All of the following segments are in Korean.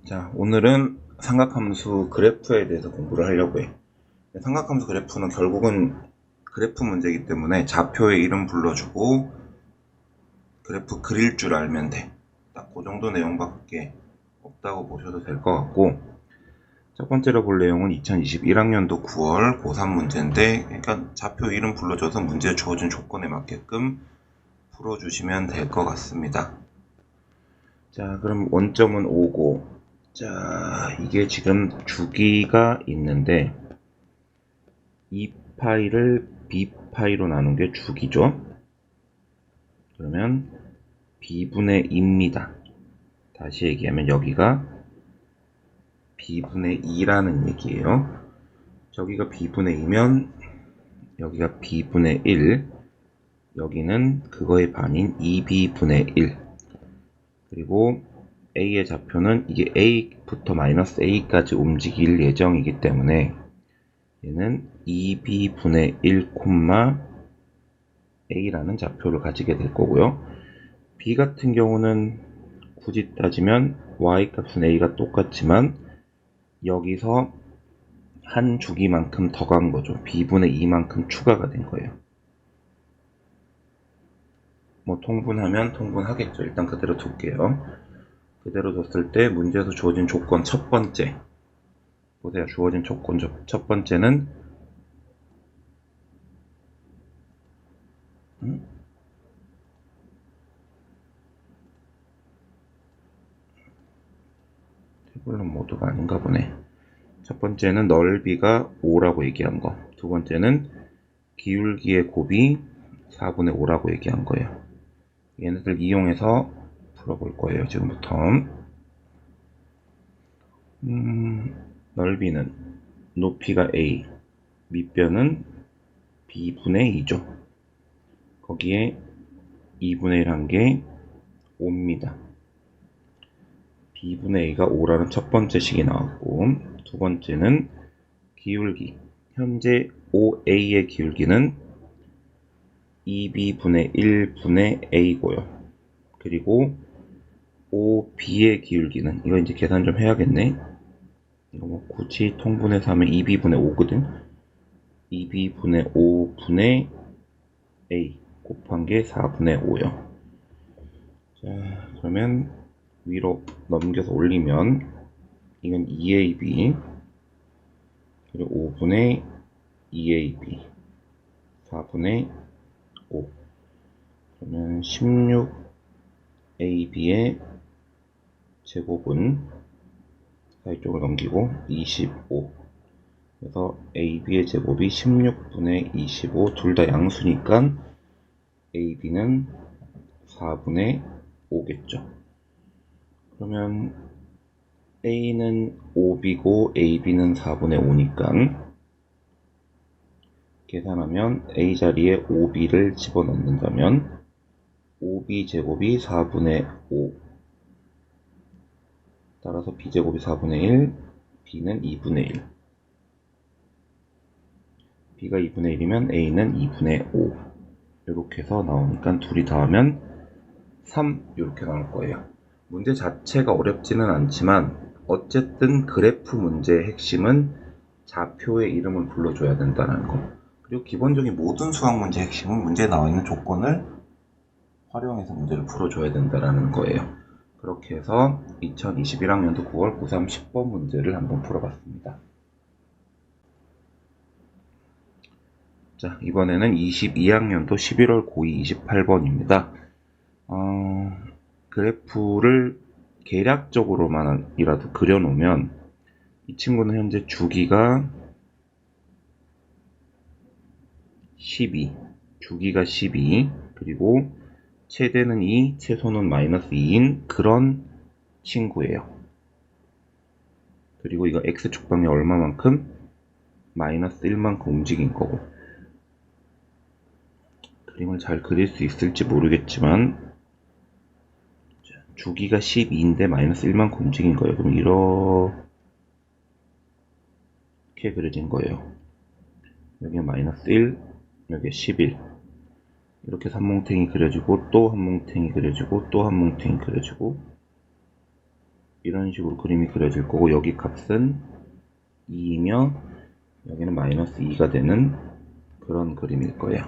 자, 오늘은 삼각함수 그래프에 대해서 공부를 하려고 해. 삼각함수 그래프는 결국은 그래프 문제이기 때문에 좌표의 이름 불러주고 그래프 그릴 줄 알면 돼. 딱 그 정도 내용밖에 없다고 보셔도 될 것 같고, 첫 번째로 볼 내용은 2021학년도 9월 고3 문제인데, 그러니까 좌표 이름 불러줘서 문제에 주어진 조건에 맞게끔 풀어주시면 될 것 같습니다. 자, 그럼 원점은 5고, 자, 이게 지금 주기가 있는데 이 파이를 b파이로 나눈 게 주기죠. 그러면 b분의 2입니다. 다시 얘기하면 여기가 b분의 2라는 얘기예요. 저기가 b분의 2면 여기가 b분의 1, 여기는 그거의 반인 2b분의 1. 그리고 a의 좌표는 이게 a부터 마이너스 a까지 움직일 예정이기 때문에 얘는 2b분의 1, a라는 좌표를 가지게 될 거고요. b 같은 경우는 굳이 따지면 y값은 a가 똑같지만 여기서 한 주기만큼 더 간 거죠. b분의 2만큼 추가가 된 거예요. 뭐 통분하면 통분하겠죠. 일단 그대로 둘게요. 그대로 뒀을 때 문제에서 주어진 조건 첫 번째, 보세요. 주어진 조건 첫 번째는 태블릿 모드가 아닌가 보네. 첫 번째는 넓이가 5라고 얘기한 거, 두 번째는 기울기의 곱이 4분의 5라고 얘기한 거예요. 얘네들 이용해서 풀어볼 거예요. 지금부터. 넓이는 높이가 a, 밑변은 b분의 2죠. 거기에 2분의 1 한 게 5입니다. b분의 a가 5라는 첫 번째 식이 나왔고, 두 번째는 기울기. 현재 5a의 기울기는 2b분의 1분의 a고요. 그리고 5b의 기울기는, 이거 이제 계산 좀 해야겠네. 이거 뭐 굳이 통분해서 하면 2b분의 5거든. 2b분의 5분의 a 곱한 게 4분의 5요. 자, 그러면 위로 넘겨서 올리면 이건 2ab 그리고 5분의 2ab 4분의 5, 그러면 16ab의 제곱은 이쪽을 넘기고 25, 그래서 ab의 제곱이 16분의 25, 둘 다 양수니까 ab는 4분의 5겠죠. 그러면 a는 5b고 ab는 4분의 5니까 계산하면 a 자리에 5b를 집어넣는다면 5b 제곱이 4분의 5, 따라서 b제곱이 4분의 1, b는 2분의 1. b가 2분의 1이면 a는 2분의 5. 이렇게 해서 나오니까 둘이 더하면 3, 이렇게 나올 거예요. 문제 자체가 어렵지는 않지만 어쨌든 그래프 문제의 핵심은 좌표의 이름을 불러줘야 된다는 거. 그리고 기본적인 모든 수학 문제의 핵심은 문제에 나와 있는 조건을 활용해서 문제를 풀어줘야 된다는 거예요. 그렇게 해서 2021학년도 9월 고3 10번 문제를 한번 풀어봤습니다. 자, 이번에는 22학년도 11월 고2 28번입니다. 그래프를 계략적으로만이라도 그려놓으면 이 친구는 현재 주기가 12, 주기가 12, 그리고 최대는 2, 최소는 마이너스 2인 그런 친구예요. 그리고 이거 x축방이 얼마만큼? 마이너스 1만큼 움직인 거고. 그림을 잘 그릴 수 있을지 모르겠지만 주기가 12인데 마이너스 1만큼 움직인 거예요. 그럼 이렇게 그려진 거예요. 여기에 마이너스 1, 여기에 11. 이렇게 해서 한 뭉탱이 그려지고 또 한 뭉탱이 그려지고 또 한 뭉탱이 그려지고 이런 식으로 그림이 그려질 거고, 여기 값은 2이며 여기는 마이너스 2가 되는 그런 그림일 거예요.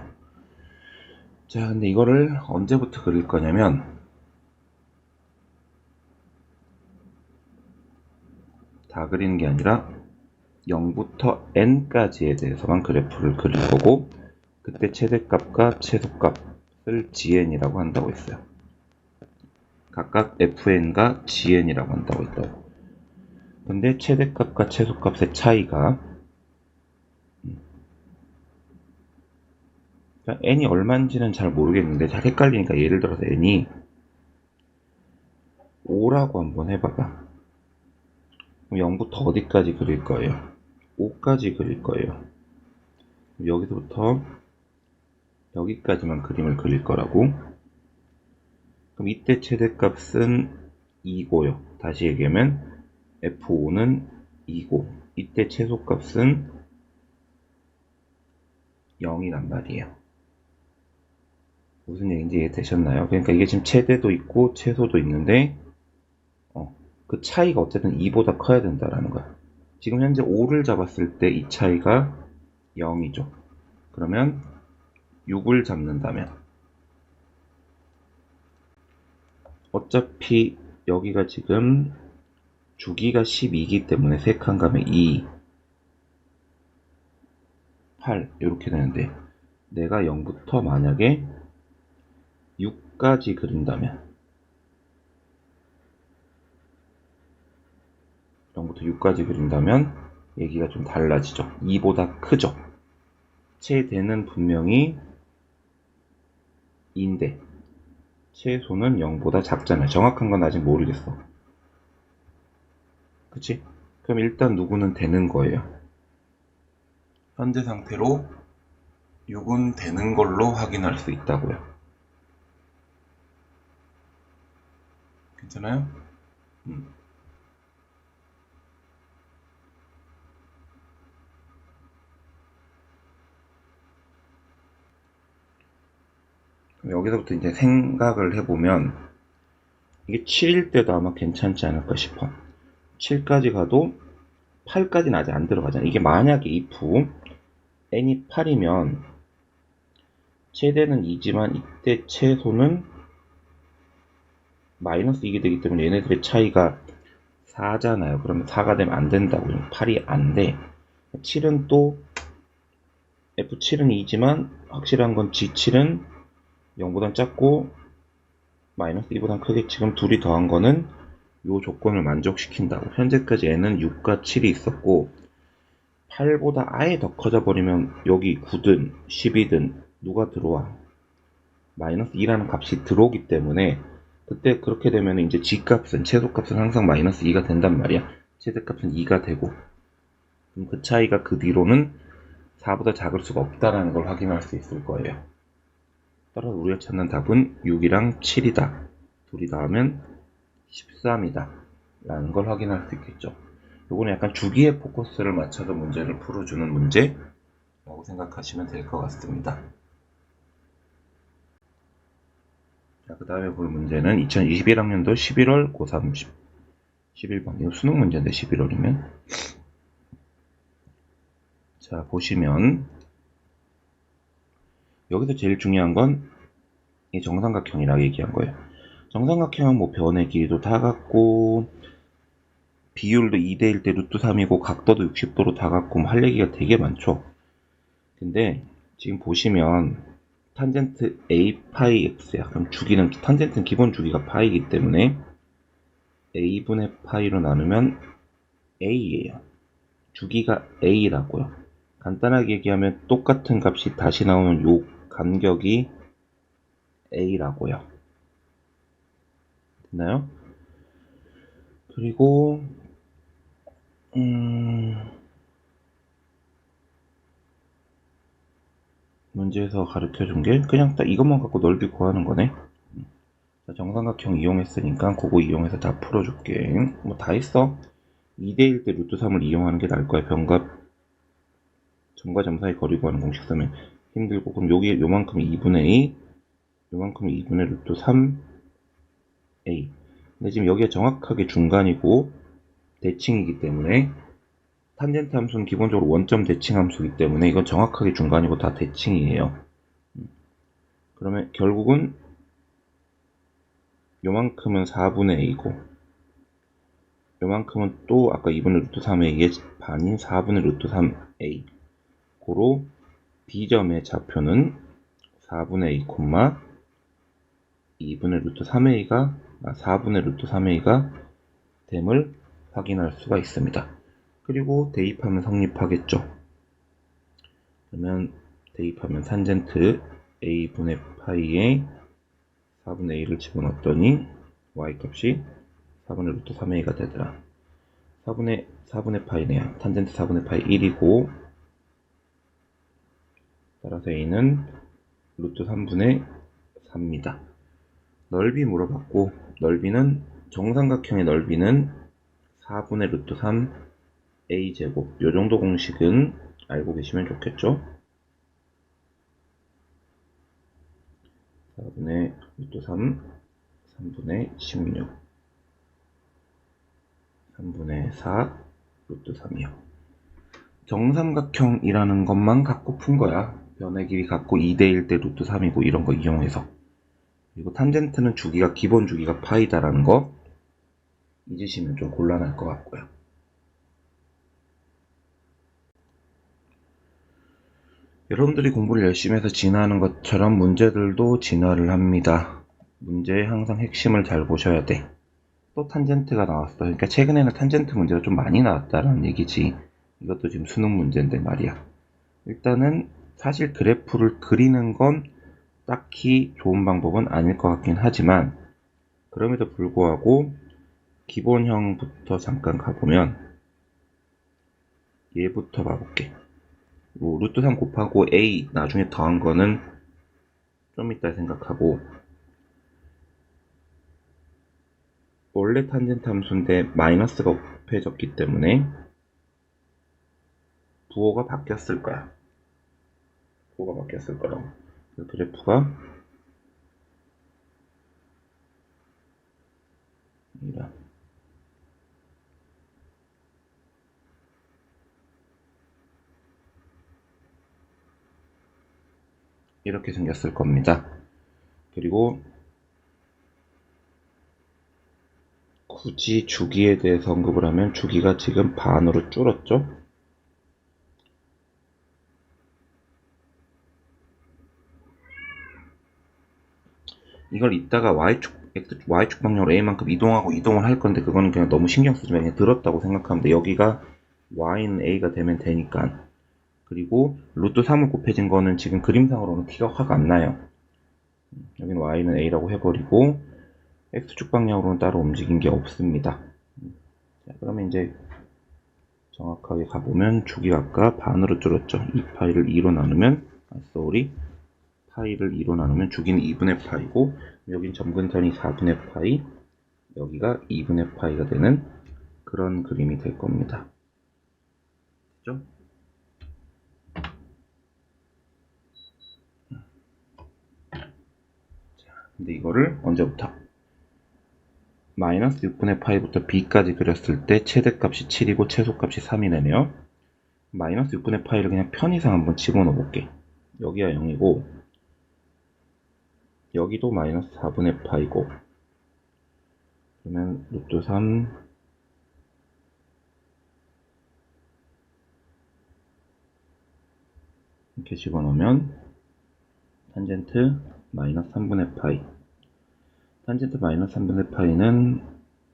자, 근데 이거를 언제부터 그릴 거냐면 다 그리는 게 아니라 0부터 n까지에 대해서만 그래프를 그릴 거고, 그때 최대값과 최소값을 gn이라고 한다고 했어요. 각각 fn과 gn이라고 한다고 했다고. 근데 최대값과 최소값의 차이가, 그러니까 n이 얼마인지는 잘 모르겠는데 잘 헷갈리니까 예를 들어서 n이 5라고 한번 해봐봐. 그럼 0부터 어디까지 그릴 거예요? 5까지 그릴 거예요. 여기서부터 여기까지만 그림을 그릴 거라고. 그럼 이때 최대값은 2고요. 다시 얘기하면 f5는 2고, 이때 최소값은 0이란 말이에요. 무슨 얘기인지 이해되셨나요? 그러니까 이게 지금 최대도 있고 최소도 있는데 그 차이가 어쨌든 2보다 커야 된다라는 거야. 지금 현재 5를 잡았을 때 이 차이가 0이죠. 그러면 6을 잡는다면 어차피 여기가 지금 주기가 12이기 때문에 3칸 가면 2, 8 이렇게 되는데, 내가 0부터 만약에 6까지 그린다면 0부터 6까지 그린다면 얘기가 좀 달라지죠. 2보다 크죠. 최대는 분명히 2인데 최소는 0보다 작잖아요. 정확한 건 아직 모르겠어. 그치? 그럼 일단 누구는 되는 거예요. 현재 상태로 6은 되는 걸로 확인할 수 있다고요. 괜찮아요? 여기서부터 이제 생각을 해보면 이게 7일 때도 아마 괜찮지 않을까 싶어. 7까지 가도 8까지는 아직 안 들어가잖아. 이게 만약에 if n이 8이면 최대는 2지만 이때 최소는 마이너스 2게 되기 때문에 얘네들의 차이가 4잖아요. 그러면 4가 되면 안 된다고. 8이 안 돼. 7은 또 F7은 2지만 확실한 건 G7은 0보단 작고 마이너스 2보단 크게, 지금 둘이 더한 거는 이 조건을 만족시킨다고. 현재까지 n은 6과 7이 있었고 8보다 아예 더 커져 버리면 여기 9든 10이든 누가 들어와? 마이너스 2라는 값이 들어오기 때문에 그때 그렇게 되면 이제 G값은, 최소값은 항상 마이너스 2가 된단 말이야. 최대값은 2가 되고, 그럼 그 차이가 그 뒤로는 4보다 작을 수가 없다라는 걸 확인할 수 있을 거예요. 따라서 우리가 찾는 답은 6이랑 7이다. 둘이 더하면 13이다. 라는 걸 확인할 수 있겠죠. 요거는 약간 주기에 포커스를 맞춰서 문제를 풀어주는 문제라고 생각하시면 될 것 같습니다. 자, 그 다음에 볼 문제는 2021학년도 11월 고3 11번. 이거 수능 문제인데 11월이면. 자, 보시면 여기서 제일 중요한 건 이 정삼각형이라고 얘기한 거예요. 정삼각형은 뭐 변의 길이도 다 같고 비율도 2대1 대 루트 3이고 각도도 60도로 다 같고 뭐 할 얘기가 되게 많죠. 근데 지금 보시면 탄젠트 a 파이 x야. 그럼 주기는, 탄젠트는 기본 주기가 파이이기 때문에 a분의 파이로 나누면 a예요. 주기가 a라고요. 간단하게 얘기하면 똑같은 값이 다시 나오는 요 간격이 a라고요. 됐나요? 그리고 문제에서 가르쳐준 게 그냥 딱 이것만 갖고 넓이 구하는 거네. 자, 정삼각형 이용했으니까 그거 이용해서 다 풀어줄게. 뭐 다 했어. 2대1 대 루트 3을 이용하는 게 나을 거야. 점과 점 사이 거리 구하는 공식 쓰면 힘들고. 그럼 여기 요만큼 2분의 2 요만큼 2분의 루트 3a. 근데 지금 여기가 정확하게 중간이고 대칭이기 때문에 탄젠트 함수는 기본적으로 원점 대칭 함수이기 때문에 이건 정확하게 중간이고 다 대칭이에요. 그러면 결국은 요만큼은 4분의 a고 요만큼은 또 아까 2분의 루트 3a의 반인 4분의 루트 3a. 고로 B점의 좌표는 4분의 a, 2분의 루트 3a가 4분의 루트 3a가 됨을 확인할 수가 있습니다. 그리고 대입하면 성립하겠죠. 그러면 대입하면 탄젠트 a분의 파이에 4분의 a를 집어넣었더니 y값이 4분의 루트 3a가 되더라. 4분의 파이네요. 탄젠트 4분의 파이 1이고 따라서 a는 루트 3분의 4입니다. 넓이 물어봤고 넓이는 정삼각형의 넓이는 4분의 루트 3 a제곱. 요정도 공식은 알고 계시면 좋겠죠. 4분의 루트 3 3분의 16 3분의 4 루트 3이요. 정삼각형이라는 것만 갖고 푼 거야. 변의 길이 갖고 2대1 대 루트 3이고 이런 거 이용해서. 그리고 탄젠트는 주기가 기본 주기가 파이다라는 거 잊으시면 좀 곤란할 것 같고요. 여러분들이 공부를 열심히 해서 진화하는 것처럼 문제들도 진화를 합니다. 문제의 항상 핵심을 잘 보셔야 돼. 또 탄젠트가 나왔어. 그러니까 최근에는 탄젠트 문제가 좀 많이 나왔다라는 얘기지. 이것도 지금 수능 문제인데 말이야. 일단은 사실 그래프를 그리는 건 딱히 좋은 방법은 아닐 것 같긴 하지만 그럼에도 불구하고 기본형부터 잠깐 가보면 얘부터 봐볼게. 루트 3 곱하고 a 나중에 더한 거는 좀 이따 생각하고 원래 탄젠트 함수인데 마이너스가 곱해졌기 때문에 부호가 바뀌었을 거야. 부호가 바뀌었을 거라고. 그래프가 이렇게 생겼을 겁니다. 그리고 굳이 주기에 대해서 언급을 하면 주기가 지금 반으로 줄었죠. 이걸 이따가 y축 방향으로 a만큼 이동을 할 건데 그거는 그냥 너무 신경 쓰지 말고 그냥 들었다고 생각하면 돼. 여기가 y는 a가 되면 되니까. 그리고 루트 3을 곱해진 거는 지금 그림상으로는 티가 확 안 나요. 여기는 y는 a라고 해버리고 x축 방향으로는 따로 움직인 게 없습니다. 자, 그러면 이제 정확하게 가보면 주기가 아까 반으로 줄었죠. 2파이를 2로 나누면 파이를 2로 나누면 주기는 2분의 파이고 여긴 점근선이 4분의 파이 여기가 2분의 파이가 되는 그런 그림이 될 겁니다. 그죠? 근데 이거를 언제부터? 마이너스 6분의 파이부터 b까지 그렸을 때 최대값이 7이고 최소값이 3이네요. 마이너스 6분의 파이를 그냥 편의상 한번 집어넣어 볼게. 여기가 0이고 여기도 마이너스 4분의 파이고 그러면 루트 3 이렇게 집어넣으면 탄젠트 마이너스 3분의 파이 탄젠트 마이너스 3분의 파이는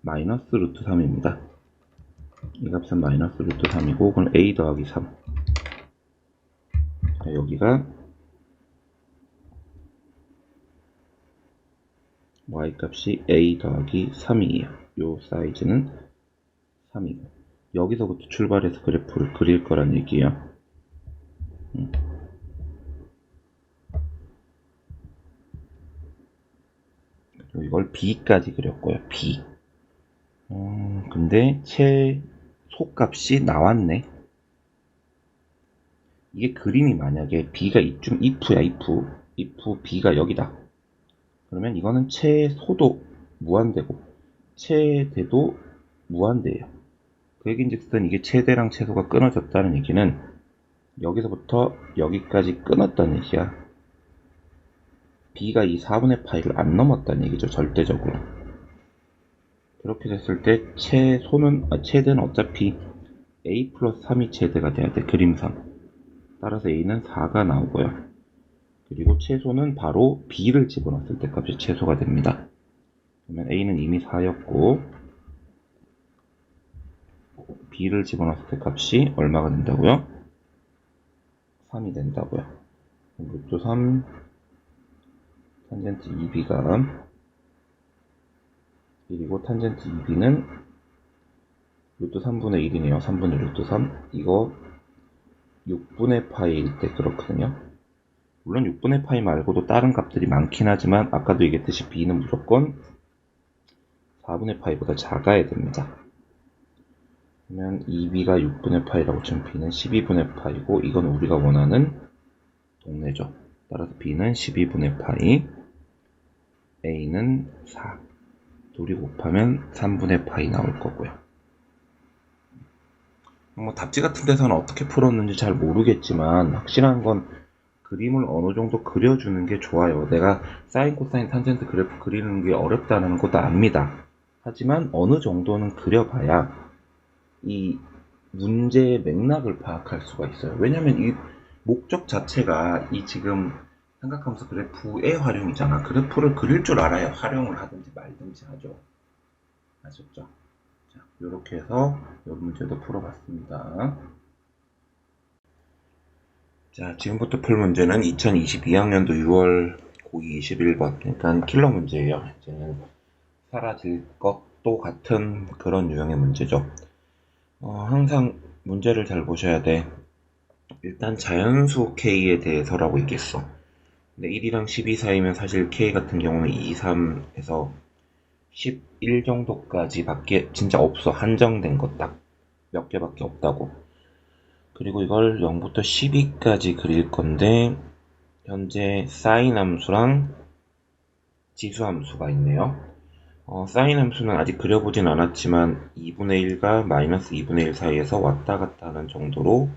마이너스 루트 3입니다. 이 값은 마이너스 루트 3이고 그럼 a 더하기 3 자, 여기가 y값이 a 더하기 3이에요. 요 사이즈는 3이고 여기서부터 출발해서 그래프를 그릴 거란 얘기예요. 이걸 b까지 그렸고요. b. 근데 최소값이 나왔네. 이게 그림이 만약에 b가 이쯤 if야 if b가 여기다. 그러면 이거는 최소도 무한대고 최대도 무한대예요. 그 얘기인즉슨 이게 최대랑 최소가 끊어졌다는 얘기는 여기서부터 여기까지 끊었다는 얘기야. b가 이 4분의 파이를 안 넘었다는 얘기죠. 절대적으로. 그렇게 됐을 때 최대는 어차피 a 플러스 3이 최대가 돼야 돼. 그림상. 따라서 a는 4가 나오고요. 그리고 최소는 바로 b를 집어넣었을 때 값이 최소가 됩니다. 그러면 a는 이미 4였고 b를 집어넣었을 때 값이 얼마가 된다고요? 3이 된다고요. 루트 3 탄젠트 2b가 1이고 탄젠트 2b는 루트 3분의 1이네요. 3분의 루트 3. 이거 6분의 파이일 때 그렇거든요. 물론 6분의 파이 말고도 다른 값들이 많긴 하지만 아까도 얘기했듯이 b는 무조건 4분의 파이보다 작아야 됩니다. 그러면 2b가 6분의 파이라고 치면 b는 12분의 파이고 이건 우리가 원하는 동네죠. 따라서 b는 12분의 파이, a는 4. 둘이 곱하면 3분의 파이 나올 거고요. 뭐 답지 같은 데서는 어떻게 풀었는지 잘 모르겠지만 확실한 건 그림을 어느 정도 그려주는 게 좋아요. 내가 사인, 코사인, 탄젠트 그래프 그리는 게 어렵다는 것도 압니다. 하지만 어느 정도는 그려봐야 이 문제의 맥락을 파악할 수가 있어요. 왜냐면 이 목적 자체가 이 지금 삼각함수 그래프의 활용이잖아. 그래프를 그릴 줄 알아야 활용을 하든지 말든지 하죠. 아셨죠? 자, 이렇게 해서 이 문제도 풀어봤습니다. 자, 지금부터 풀 문제는 2022학년도 6월 고2 21번. 그러니까 킬러 문제예요. 이제는 사라질 것도 같은 그런 유형의 문제죠. 항상 문제를 잘 보셔야 돼. 일단 자연수 K에 대해서라고 있겠어. 근데 1이랑 12 사이면 사실 K 같은 경우는 2, 3에서 11 정도까지 밖에 진짜 없어. 한정된 것 딱 몇 개밖에 없다고. 그리고 이걸 0부터 12까지 그릴 건데 현재 사인 함수랑 지수 함수가 있네요. 사인 함수는 아직 그려보진 않았지만 2분의 1과 마이너스 2분의 1 사이에서 왔다 갔다 하는 정도로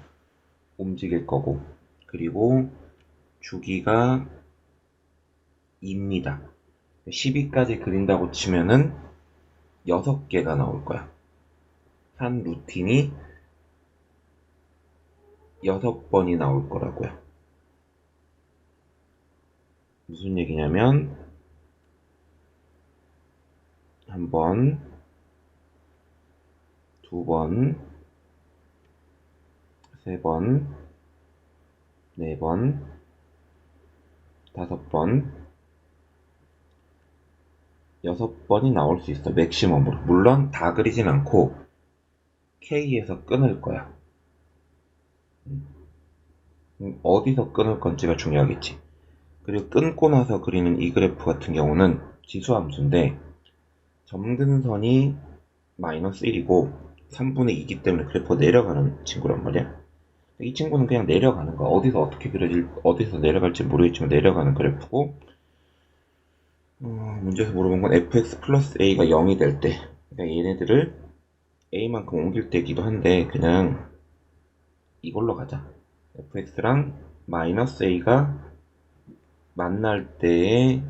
움직일 거고, 그리고 주기가 2입니다. 12까지 그린다고 치면은 6개가 나올 거야. 한 루틴이 6번이 나올 거라고요. 무슨 얘기냐면 한 번, 두 번, 세 번, 네 번, 5번, 6번이 나올 수 있어. 맥시멈으로. 물론 다 그리진 않고 K에서 끊을 거야. 어디서 끊을 건지가 중요하겠지. 그리고 끊고 나서 그리는 이 그래프 같은 경우는 지수함수인데 점근선이 마이너스 1이고 3분의 2이기 때문에 그래프가 내려가는 친구란 말이야. 이 친구는 그냥 내려가는 거야. 어디서 어떻게 어디서 내려갈지 모르겠지만 내려가는 그래프고, 문제에서 물어본 건 fx 플러스 a가 0이 될 때, 그러니까 얘네들을 a만큼 옮길 때기도 한데 그냥 이걸로 가자. fx랑 마이너스 a가 만날 때의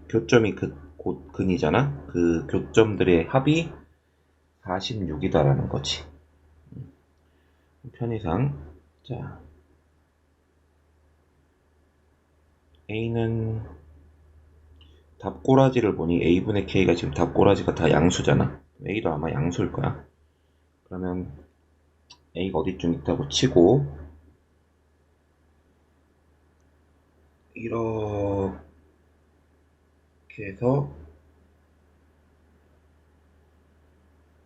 교점이 곧 근이잖아. 그 교점들의 합이 46이다라는 거지. 편의상. 자, a는 답꼬라지를 보니 a분의 k가 지금 답꼬라지가 다 양수잖아. a도 아마 양수일 거야. 그러면 a가 어디쯤 있다고 치고 이렇게 해서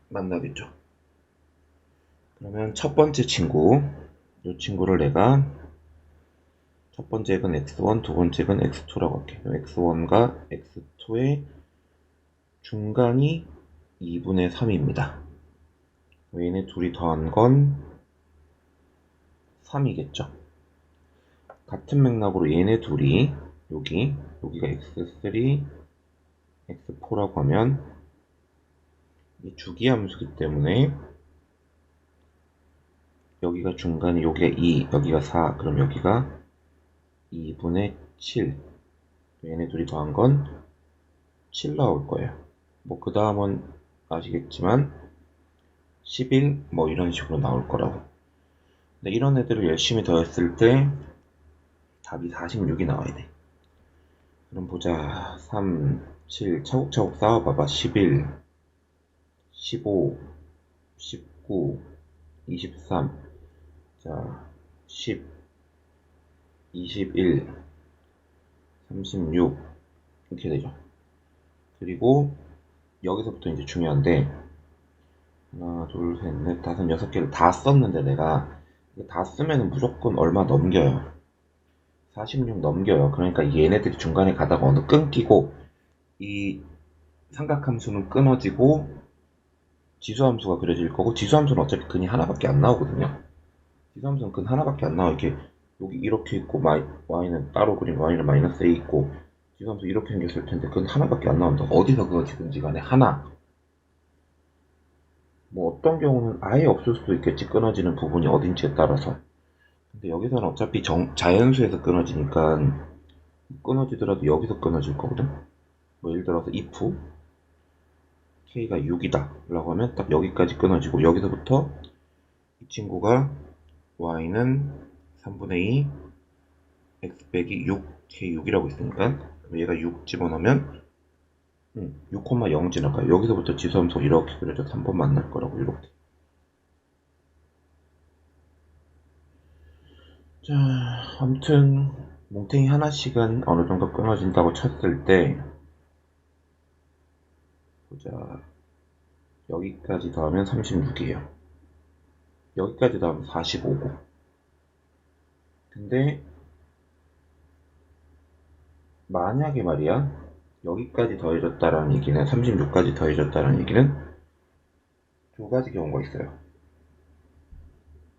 만나겠죠. 그러면 첫 번째 친구, 이 친구를 내가 첫 번째 액은 x1, 두 번째 액은 x2라고 할게. x1과 x2의 중간이 2분의 3입니다. 얘네 둘이 더한 건 3이겠죠. 같은 맥락으로 얘네 둘이 여기가 x3, x4라고 하면 이 주기함수기 때문에 여기가 중간에 여기가 2, 여기가 4, 그럼 여기가 2분의 7. 얘네 둘이 더한 건 7 나올 거예요. 뭐 그 다음은 아시겠지만 11, 뭐 이런 식으로 나올 거라고. 근데 이런 애들을 열심히 더했을 때 답이 46이 나와야 돼. 그럼 보자. 3, 7 차곡차곡 쌓아봐봐. 11, 15, 19, 23, 자, 10, 21, 36 이렇게 되죠. 그리고 여기서부터 이제 중요한데 하나, 둘, 셋, 넷, 다섯, 여섯 개를 다 썼는데 내가 다 쓰면 무조건 얼마 넘겨요. 46 넘겨요. 그러니까 얘네들이 중간에 가다가 어느 끊기고 이 삼각함수는 끊어지고 지수함수가 그려질 거고, 지수함수는 어차피 근이 하나밖에 안 나오거든요. 지수함수는 근 하나밖에 안 나와. 이렇게 여기 이렇게 있고 y는 따로 그린 y는 마이너스 a 있고, 지수함수 이렇게 생겼을 텐데 근 하나밖에 안 나온다. 어디서 그어지든지 간에 하나. 뭐 어떤 경우는 아예 없을 수도 있겠지, 끊어지는 부분이 어딘지에 따라서. 근데 여기서는 어차피 자연수에서 끊어지니까 끊어지더라도 여기서 끊어질 거거든. 뭐 예를 들어서 if k가 6이다 라고 하면 딱 여기까지 끊어지고, 여기서부터 이 친구가 y는 3분의 2 x 빼기 6 k6이라고 있으니까 얘가 6 집어넣으면 6,0 지나가요. 여기서부터 지수함수 이렇게 그려져 3번 만날 거라고. 이렇게. 자, 아무튼 뭉탱이 하나씩은 어느 정도 끊어진다고 쳤을 때, 보자, 여기까지 더하면 36이에요. 여기까지 더하면 45고. 근데 만약에 말이야, 여기까지 더해졌다라는 얘기는, 36까지 더해졌다라는 얘기는 두 가지 경우가 있어요.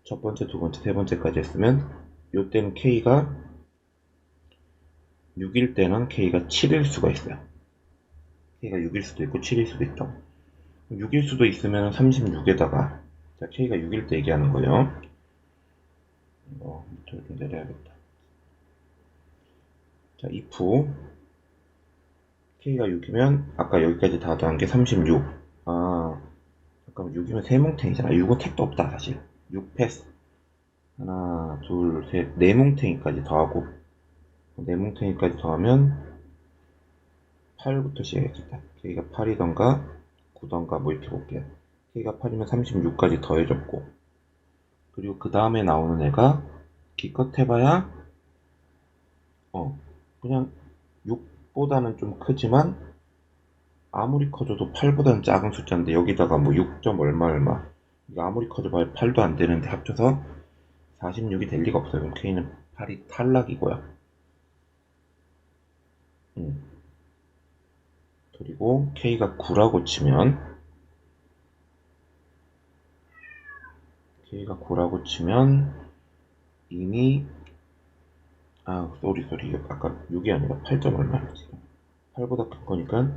첫 번째, 두 번째, 세 번째까지 했으면 요때는 k가 6일 때는 k가 7일 수가 있어요. k가 6일 수도 있고 7일 수도 있다. 6일 수도 있으면 36에다가, 자, k가 6일 때 얘기하는 거예요. 밑으로 좀 내려야겠다. 자, if k가 6이면 아까 여기까지 다 더한 게 36. 잠깐만, 6이면 세뭉탱이잖아. 6은 택도 없다 사실. 6 패스. 하나, 둘, 셋, 네 뭉탱이까지 더하고, 네 뭉탱이까지 더하면 8부터 시작했겠다. k가 8이던가 9던가 뭐 이렇게 볼게요. k가 8이면 36까지 더해졌고, 그리고 그 다음에 나오는 애가 기껏 해봐야 그냥 6보다는 좀 크지만 아무리 커져도 8보다는 작은 숫자인데, 여기다가 뭐 6점 얼마 이거 아무리 커져봐야 8도 안 되는데 합쳐서 46이 될 리가 없어요. 그럼 k는 8이 탈락이고요. 그리고 k가 9라고 치면, 이미 쏘리 아까 6이 아니라 8점 얼마였지. 8보다 큰 거니까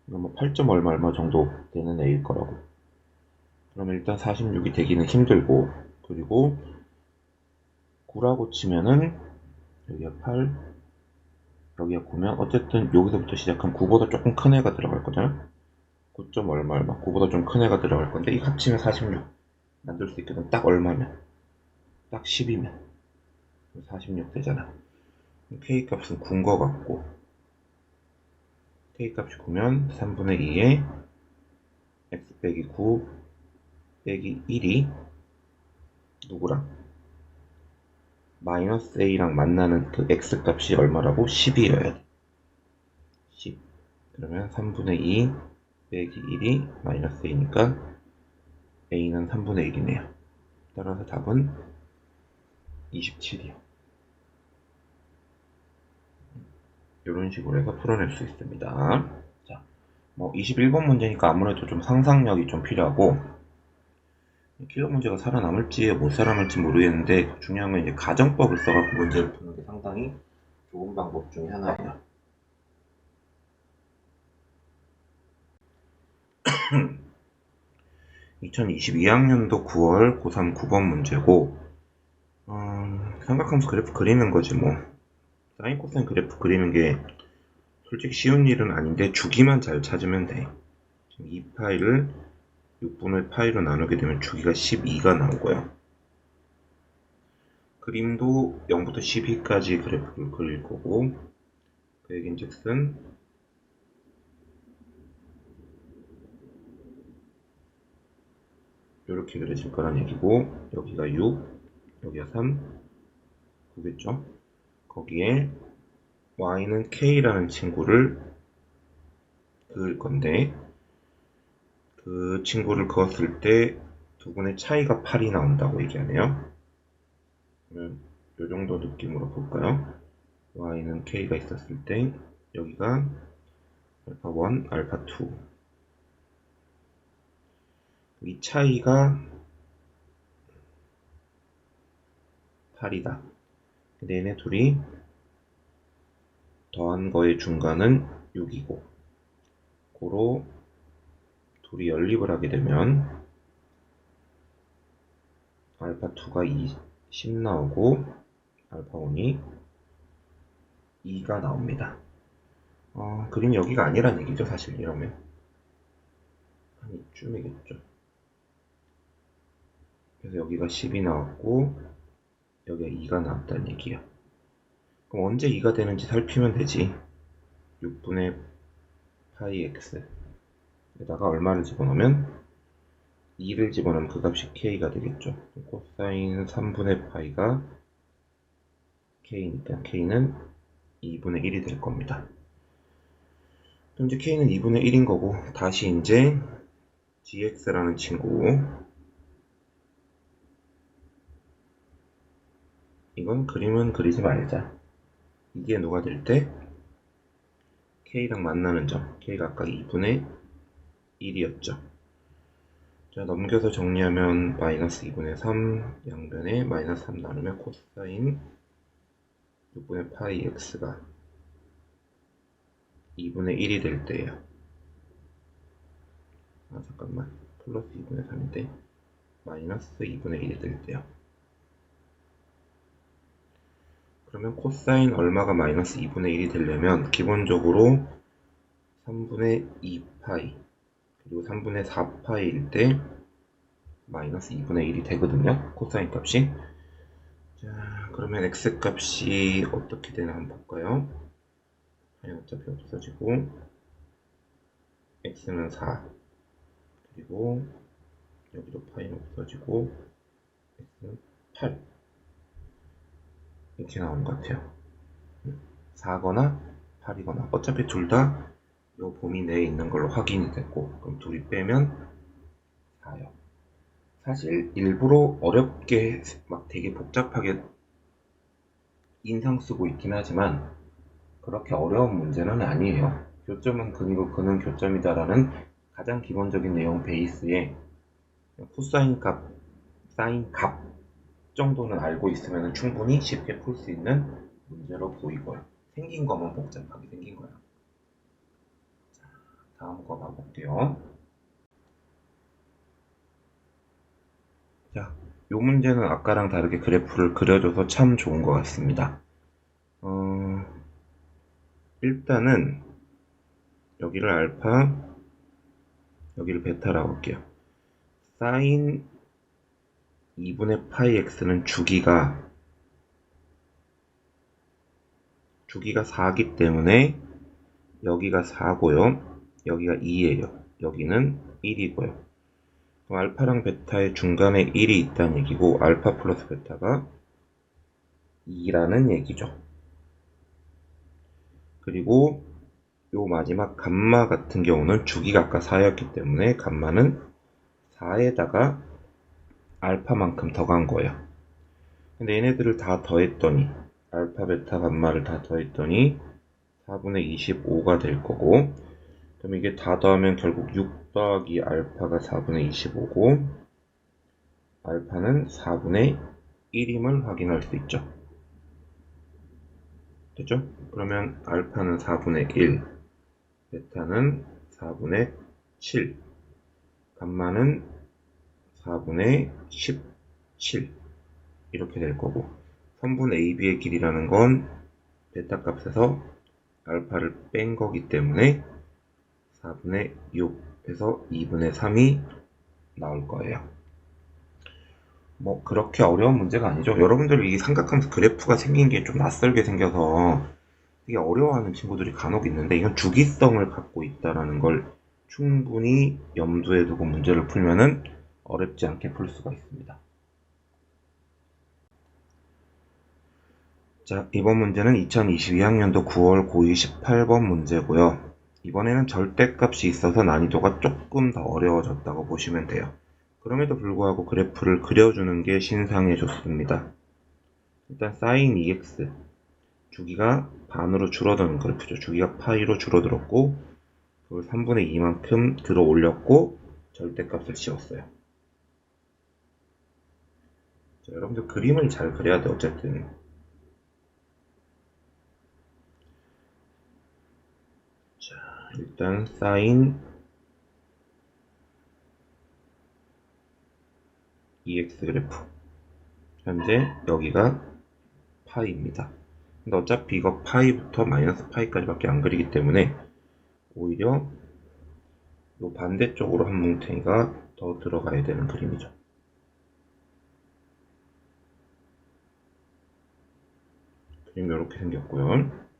이거 뭐 8점 얼마 정도 되는 애일 거라고. 그러면 일단 46이 되기는 힘들고, 그리고 9라고 치면은 여기가 8, 여기가 9면 어쨌든 여기서부터 시작한 9보다 조금 큰 애가 들어갈 거잖아. 9점 얼마 9보다 좀 큰 애가 들어갈 건데, 이 합치면 46 만들 수 있거든. 딱 얼마면, 딱 10이면 46 되잖아. k값은 9인 거 같고, k값이 9면 3분의 2에 x 빼기 9 빼기 1이 누구랑? 마이너스 a랑 만나는 그 x값이 얼마라고? 10이어야 돼. 10. 그러면 3분의 2 빼기 1이 마이너스 a니까 a는 3분의 1이네요. 따라서 답은 27이요. 이런 식으로 해서 풀어낼 수 있습니다. 자, 뭐 21번 문제니까 아무래도 좀 상상력이 좀 필요하고, 킬러 문제가 살아남을지 못 살아남을지 모르겠는데, 중요한 건 이제 가정법을 써갖고 문제를 푸는 게 상당히 좋은 방법 중에 하나예요. 2022학년도 9월 고3 9번 문제고, 삼각함수 그래프 그리는 거지 뭐. 사인 코사인 그래프 그리는 게 솔직히 쉬운 일은 아닌데 주기만 잘 찾으면 돼. 지금 이 파이를 6분의 파이로 나누게 되면 주기가 12가 나오고요. 그림도 0부터 12까지 그래프를 그릴 거고, 그 얘긴즉슨 이렇게 그려질 거란 얘기고, 여기가 6, 여기가 3, 9겠죠? 거기에 y는 k라는 친구를 그을 건데, 그 친구를 그었을 때 두 분의 차이가 8이 나온다고 얘기하네요. 그러면 이 정도 느낌으로 볼까요? y는 k가 있었을 때 여기가 알파1, 알파2, 이 차이가 8이다. 근데 얘네 둘이 더한 거의 중간은 6이고, 고로 둘이 연립을 하게 되면 알파2가 10 나오고 알파1이 2가 나옵니다. 그림이 여기가 아니란 얘기죠, 사실 이러면. 한 이쯤이겠죠. 그래서 여기가 10이 나왔고 여기가 2가 나왔다는 얘기야. 그럼 언제 2가 되는지 살피면 되지. 6분의 파이 x 에다가 얼마를 집어넣으면 2를 집어넣으면 그 값이 k가 되겠죠. 코사인 3분의 파이가 k니까 k는 2분의 1이 될 겁니다. 그럼 이제 k는 2분의 1인 거고, 다시 이제 gx라는 친구, 이건 그림은 그리지 말자. 이게 누가 될 때 k랑 만나는 점, k가 아까 2분의 1이었죠. 자, 넘겨서 정리하면 마이너스 2분의 3 양변에 마이너스 3 나누면 코사인 6분의 파이 x가 2분의 1이 될 때예요. 잠깐만, 플러스 2분의 3인데 마이너스 2분의 1이 될 때요. 그러면 코사인 얼마가 마이너스 2분의 1이 되려면 기본적으로 3분의 2파이 그리고 3분의 4파이일 때 마이너스 2분의 1이 되거든요, 코사인 값이. 자, 그러면 x 값이 어떻게 되나 한번 볼까요? 파이 어차피 없어지고 x는 4, 그리고 여기도 파이는 없어지고 x는 8 이렇게 나오는 것 같아요. 4거나 8이거나 어차피 둘 다 이 범위 내에 있는 걸로 확인이 됐고, 그럼 둘이 빼면 4요. 사실 일부러 어렵게 막 되게 복잡하게 인상 쓰고 있긴 하지만 그렇게 어려운 문제는 아니에요. 교점은 근이고 근은 교점이다라는 가장 기본적인 내용 베이스에 코사인 값, 사인 값 정도는 알고 있으면 충분히 쉽게 풀 수 있는 문제로 보이고요. 생긴 거만 복잡하게 생긴 거야. 자, 다음 거 봐볼게요. 자, 이 문제는 아까랑 다르게 그래프를 그려줘서 참 좋은 것 같습니다. 일단은 여기를 알파, 여기를 베타라고 할게요. 사인 2분의 파이 x는 주기가 4기 때문에 여기가 4고요. 여기가 2예요. 여기는 1이고요. 그럼 알파랑 베타의 중간에 1이 있다는 얘기고 알파 플러스 베타가 2라는 얘기죠. 그리고 요 마지막 감마 같은 경우는 주기가 아까 4였기 때문에 감마는 4에다가 알파만큼 더 간 거예요. 근데 얘네들을 다 더했더니 알파, 베타, 감마를 다 더했더니 4분의 25가 될 거고, 그럼 이게 다 더하면 결국 6 더하기 알파가 4분의 25고 알파는 4분의 1임을 확인할 수 있죠. 되죠? 그러면 알파는 4분의 1, 베타는 4분의 7, 감마는 4분의 17 이렇게 될 거고, 선분 AB의 길이라는 건 베타 값에서 알파를 뺀 거기 때문에 4분의 6에서 2분의 3이 나올 거예요. 뭐 그렇게 어려운 문제가 아니죠. 여러분들 이 삼각함수 그래프가 생긴 게 좀 낯설게 생겨서 되게 어려워하는 친구들이 간혹 있는데, 이건 주기성을 갖고 있다는 걸 충분히 염두에 두고 문제를 풀면은 어렵지 않게 풀 수가 있습니다. 자, 이번 문제는 2022학년도 9월 고2 18번 문제고요. 이번에는 절대값이 있어서 난이도가 조금 더 어려워졌다고 보시면 돼요. 그럼에도 불구하고 그래프를 그려주는 게 신상해졌습니다. 일단 sin EX, 주기가 반으로 줄어드는 그래프죠. 주기가 파이로 줄어들었고, 그걸 3분의 2만큼 들어 올렸고 절대값을 씌웠어요. 자, 여러분들 그림을 잘 그려야 돼. 어쨌든 자, 일단 sin EX 그래프, 현재 여기가 파이입니다. 근데 어차피 이거 파이부터 마이너스 파이까지 밖에 안 그리기 때문에 오히려 요 반대쪽으로 한 뭉탱이가 더 들어가야 되는 그림이죠. 그림 이렇게 생겼고요.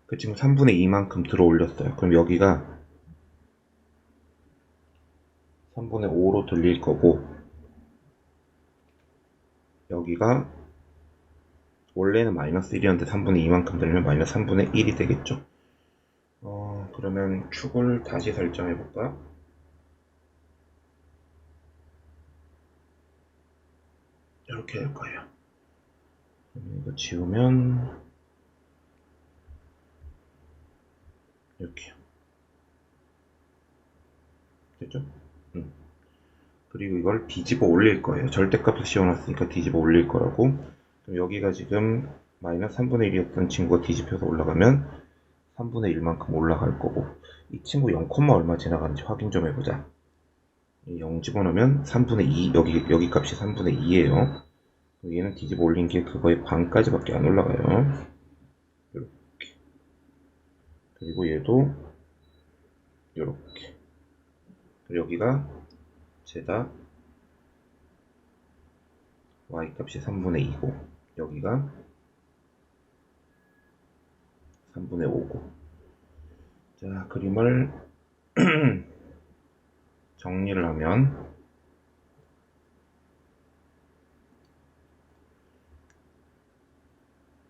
그 지금 3분의 2만큼 들어 올렸어요. 그럼 여기가 3분의 5로 들릴 거고, 여기가 원래는 마이너스 1이었는데 3분의 2만큼 들면 마이너스 3분의 1이 되겠죠. 그러면 축을 다시 설정해 볼까? 이렇게 될 거예요. 이거 지우면 이렇게요. 됐죠? 그리고 이걸 뒤집어 올릴 거예요. 절대값을 씌워놨으니까 뒤집어 올릴 거라고. 그럼 여기가 지금 마이너스 3분의 1이었던 친구가 뒤집혀서 올라가면 3분의 1만큼 올라갈 거고, 이 친구 0, 얼마 지나가는지 확인 좀 해보자. 0 집어넣으면 3분의 2, 여기 값이 3분의 2예요. 얘는 뒤집어 올린 게 그거의 반까지밖에 안 올라가요. 이렇게. 그리고 얘도 이렇게. 그리고 여기가 제다 y값이 3분의 2고, 여기가 3분의 5고. 자, 그림을 정리를 하면,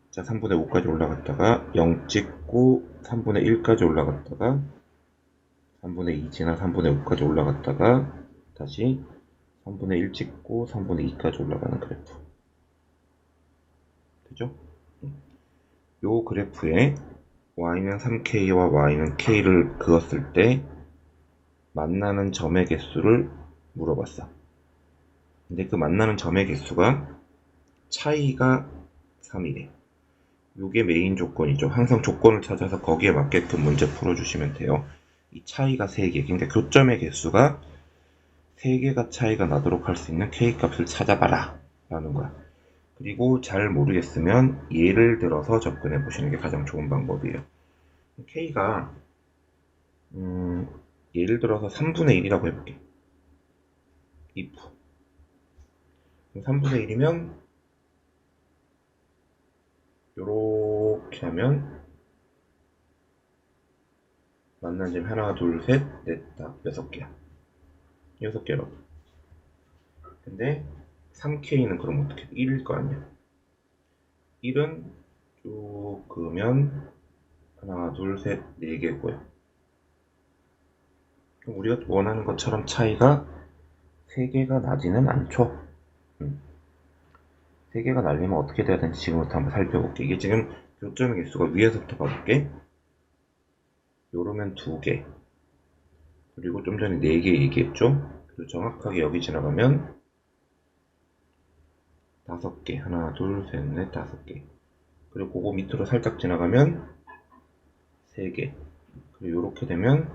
자, 3분의 5까지 올라갔다가 0 찍고 3분의 1까지 올라갔다가 3분의 2 지나 3분의 5까지 올라갔다가 다시 3분의 1 찍고 3분의 2까지 올라가는 그래프. 되죠? 요 그래프에 y는 3k와 y는 k를 그었을 때 만나는 점의 개수를 물어봤어. 근데 그 만나는 점의 개수가 차이가 3이래. 요게 메인 조건이죠. 항상 조건을 찾아서 거기에 맞게끔 문제 풀어주시면 돼요. 이 차이가 3개, 그러니까 교점의 개수가 3개가 차이가 나도록 할 수 있는 k값을 찾아봐라 라는 거야. 그리고 잘 모르겠으면 예를 들어서 접근해 보시는 게 가장 좋은 방법이에요. k가 예를 들어서 3분의 1이라고 해볼게. if 3분의 1이면 요렇게 하면 만난 점 하나, 둘, 셋, 넷, 다 6개야. 6개로. 근데 3k는 그럼 어떻게 1일 거 아니야. 1은 쭉 그으면 하나, 둘, 셋, 4개고요. 그럼 우리가 원하는 것처럼 차이가 3개가 나지는 않죠. 3개가 나려면 어떻게 돼야 되는지 지금부터 한번 살펴볼게. 이게 지금 교점의 개수가 위에서부터 봐볼게. 요러면 2개. 그리고 좀 전에 4개 얘기했죠. 그리고 정확하게 여기 지나가면 5개. 하나, 둘, 셋, 넷, 5개. 그리고 그거 밑으로 살짝 지나가면 3개. 그리고 요렇게 되면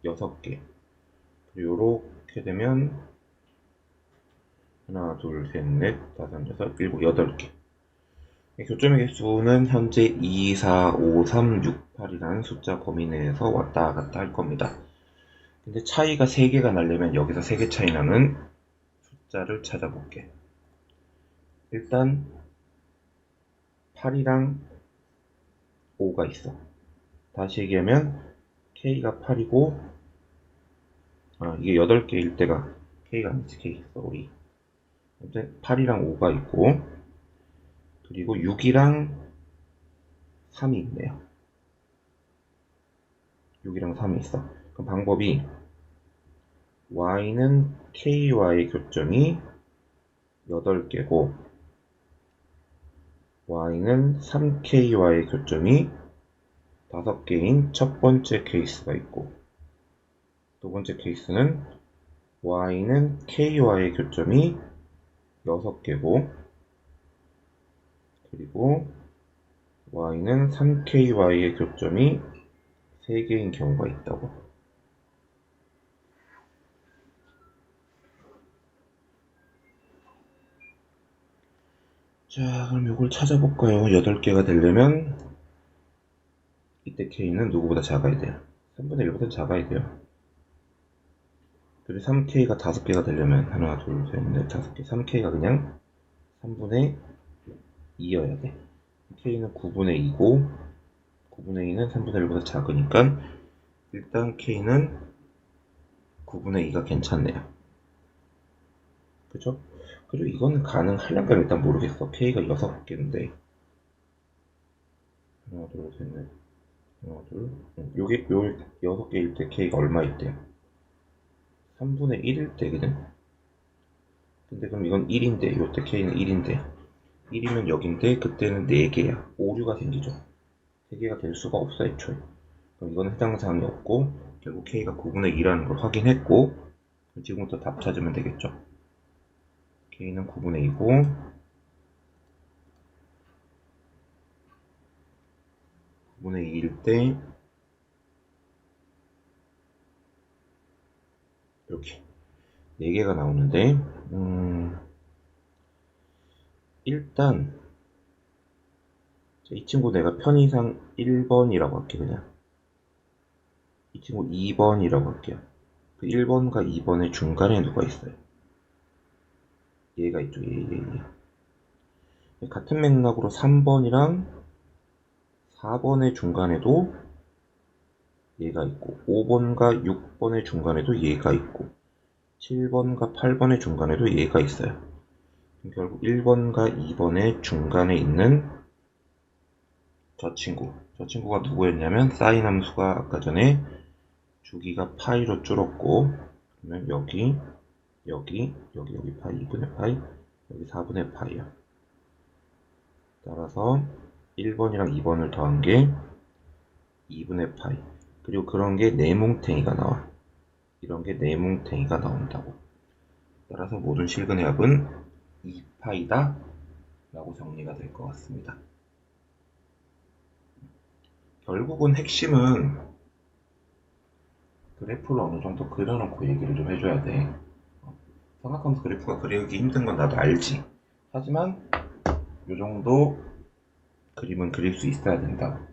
6개. 그리고 요렇게 되면 하나, 둘, 셋, 넷, 5, 6, 7, 8개. 교점의 개수는 현재 2, 4, 5, 3, 6, 8이라는 숫자 범위 내에서 왔다 갔다 할 겁니다. 근데 차이가 3개가 나려면 여기서 3개 차이 나는 숫자를 찾아볼게. 일단 8이랑 5가 있어. 다시 얘기하면 K가 8이고 이게 8개일 때가 K가 아니지 K 쏘리. 8이랑 5가 있고 그리고 6이랑 3이 있네요. 6이랑 3이 있어. 그럼 방법이 y는 ky의 교점이 8개고 y는 3ky와의 교점이 5개인 첫 번째 케이스가 있고 두 번째 케이스는 y는 ky와의 교점이 6개고 그리고 y는 3ky와의 교점이 3개인 경우가 있다고. 자, 그럼 이걸 찾아볼까요? 8개가 되려면 이때 k는 누구보다 작아야 돼요. 3분의 1보다 작아야 돼요. 그리고 3k가 5개가 되려면 하나, 둘, 셋, 넷, 5개. 3k가 그냥 3분의 2여야 돼. k는 9분의 2고 9분의 2는 3분의 1보다 작으니까 일단 k는 9분의 2가 괜찮네요. 그죠? 그리고 이거는 가능할란가 일단 모르겠어. k가 6개인데 하나, 둘, 셋, 넷 하나, 둘 요게 6개일 때 k가 얼마 있대요? 3분의 1일 때거든? 근데 그럼 이건 1인데 요때 k는 1인데 1이면 여긴데 그때는 4개야. 오류가 생기죠. 3개가 될 수가 없어 애초에. 그럼 이건 해당 사항이 없고 결국 k가 9분의 2라는 걸 확인했고 지금부터 답 찾으면 되겠죠. k는 9분의 2고 9분의 2일 때 이렇게 4개가 나오는데 일단 이 친구 내가 편의상 1번이라고 할게. 그냥 이 친구 2번이라고 할게요. 그 1번과 2번의 중간에 누가 있어요? 얘가 있죠. 얘. 같은 맥락으로 3번이랑 4번의 중간에도 얘가 있고 5번과 6번의 중간에도 얘가 있고 7번과 8번의 중간에도 얘가 있어요. 결국 1번과 2번의 중간에 있는 저 친구가 누구였냐면 사인 함수가 아까 전에 주기가 파이로 줄었고 그러면 여기 파이 2분의 파이 여기 4분의 파이야. 따라서 1번이랑 2번을 더한 게 2분의 파이. 그리고 그런 게 네뭉탱이가 나와. 이런 게 네뭉탱이가 나온다고. 따라서 모든 실근의 합은 2파이다 라고 정리가 될 것 같습니다. 결국은 핵심은 그래프를 어느 정도 그려놓고 얘기를 좀 해줘야 돼. 삼각함수 그래프가 그리기 힘든 건 나도 알지. 하지만 이 정도 그림은 그릴 수 있어야 된다.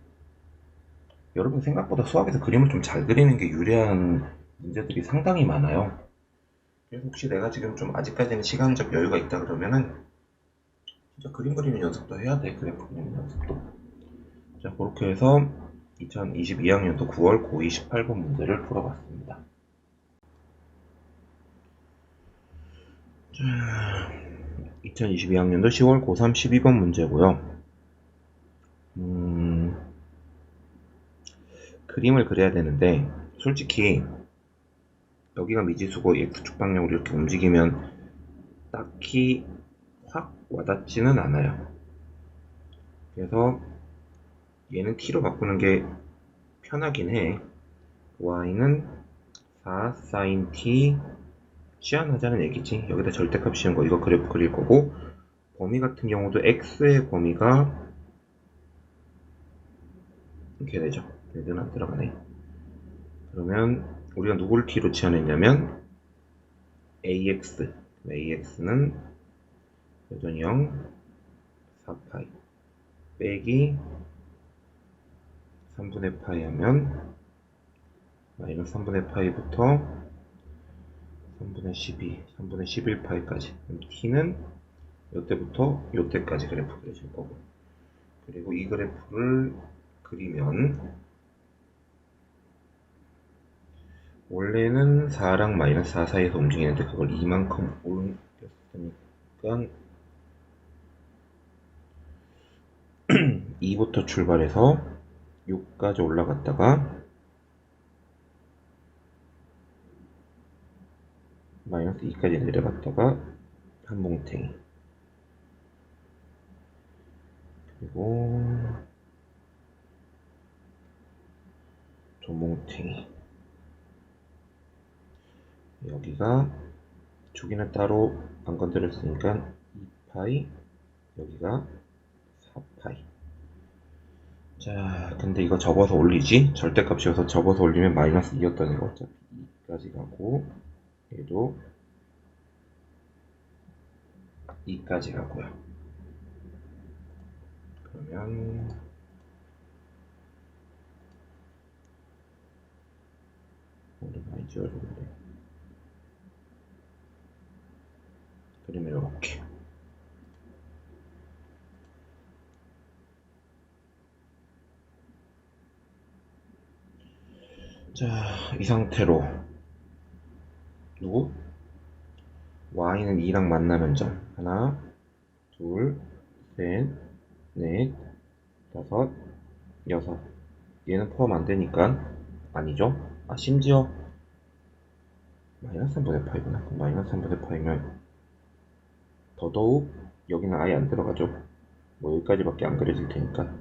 여러분 생각보다 수학에서 그림을 좀 잘 그리는 게 유리한 문제들이 상당히 많아요. 그래서 혹시 내가 지금 좀 아직까지는 시간적 여유가 있다 그러면은 진짜 그림 그리는 연습도 해야 돼. 그래프 그리는 연습도. 자, 그렇게 해서 2022학년도 9월 고2 18번 문제를 풀어봤습니다. 자, 2022학년도 10월 고3 12번 문제고요. 그림을 그려야 되는데 솔직히 여기가 미지수고 x축 방향으로 이렇게 움직이면 딱히 확 와닿지는 않아요. 그래서 얘는 t로 바꾸는 게 편하긴 해. y는 4 sin t 치환하자는 얘기지. 여기다 절대값 씌운 거 이거 그래프 그릴 거고, 범위 같은 경우도 x의 범위가 이렇게 되죠. 얘는 안 들어가네. 그러면 우리가 누구를 t로 치환했냐면 ax는 여전히 0, 4파이 빼기 3분의 파이 하면 마이너스 3분의 파이부터 3분의 12, 3분의 11파이까지. t는 이때부터 이때까지 그래프 그려질 거고, 그리고 이 그래프를 그리면 원래는 4랑 마이너스 4 사이에서 움직이는데 그걸 이만큼 옮겼으니까 2부터 출발해서 6까지 올라갔다가 마이너스 2까지 내려갔다가 한 뭉탱이, 그리고 두 뭉탱이. 여기가 주기는 따로 안 건드렸으니까 2파이, 여기가 4파이. 자, 근데 이거 접어서 올리지? 절대값이어서 접어서 올리면 마이너스 2였던 애가 어차피 2까지 가고, 얘도 2까지 가고요. 그러면 오늘 많이 지워줬는데 그림을 이렇게. 자, 이 상태로 누구? y는 2랑 만나면 점 하나, 둘, 셋, 넷, 다섯, 여섯. 얘는 포함 안 되니까 아니죠? 아, 심지어 마이너스 3분의 파이구나. 마이너스 3분의 파이면 더더욱 여기는 아예 안 들어가죠. 뭐 여기까지밖에 안 그려질 테니까.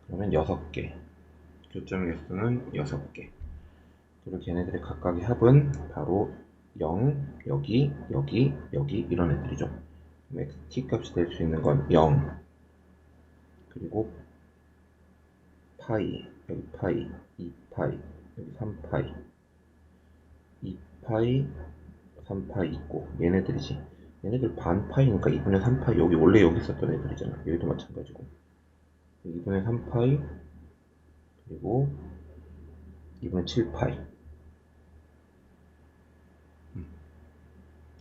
그러면 6개. 교점의 개수는 6개. 그리고 걔네들의 각각의 합은 바로 0, 여기, 여기, 여기 이런 애들이죠. t 값이 될 수 있는 건 0, 그리고 파이, 여기 파이, 2파이, 여기 3파이, 2파이, 3파이 있고, 얘네들이지. 얘네들 반파이니까 2분의 3파이, 여기 원래 여기 있었던 애들이잖아. 여기도 마찬가지고 2분의 3파이, 그리고 2분의 7파이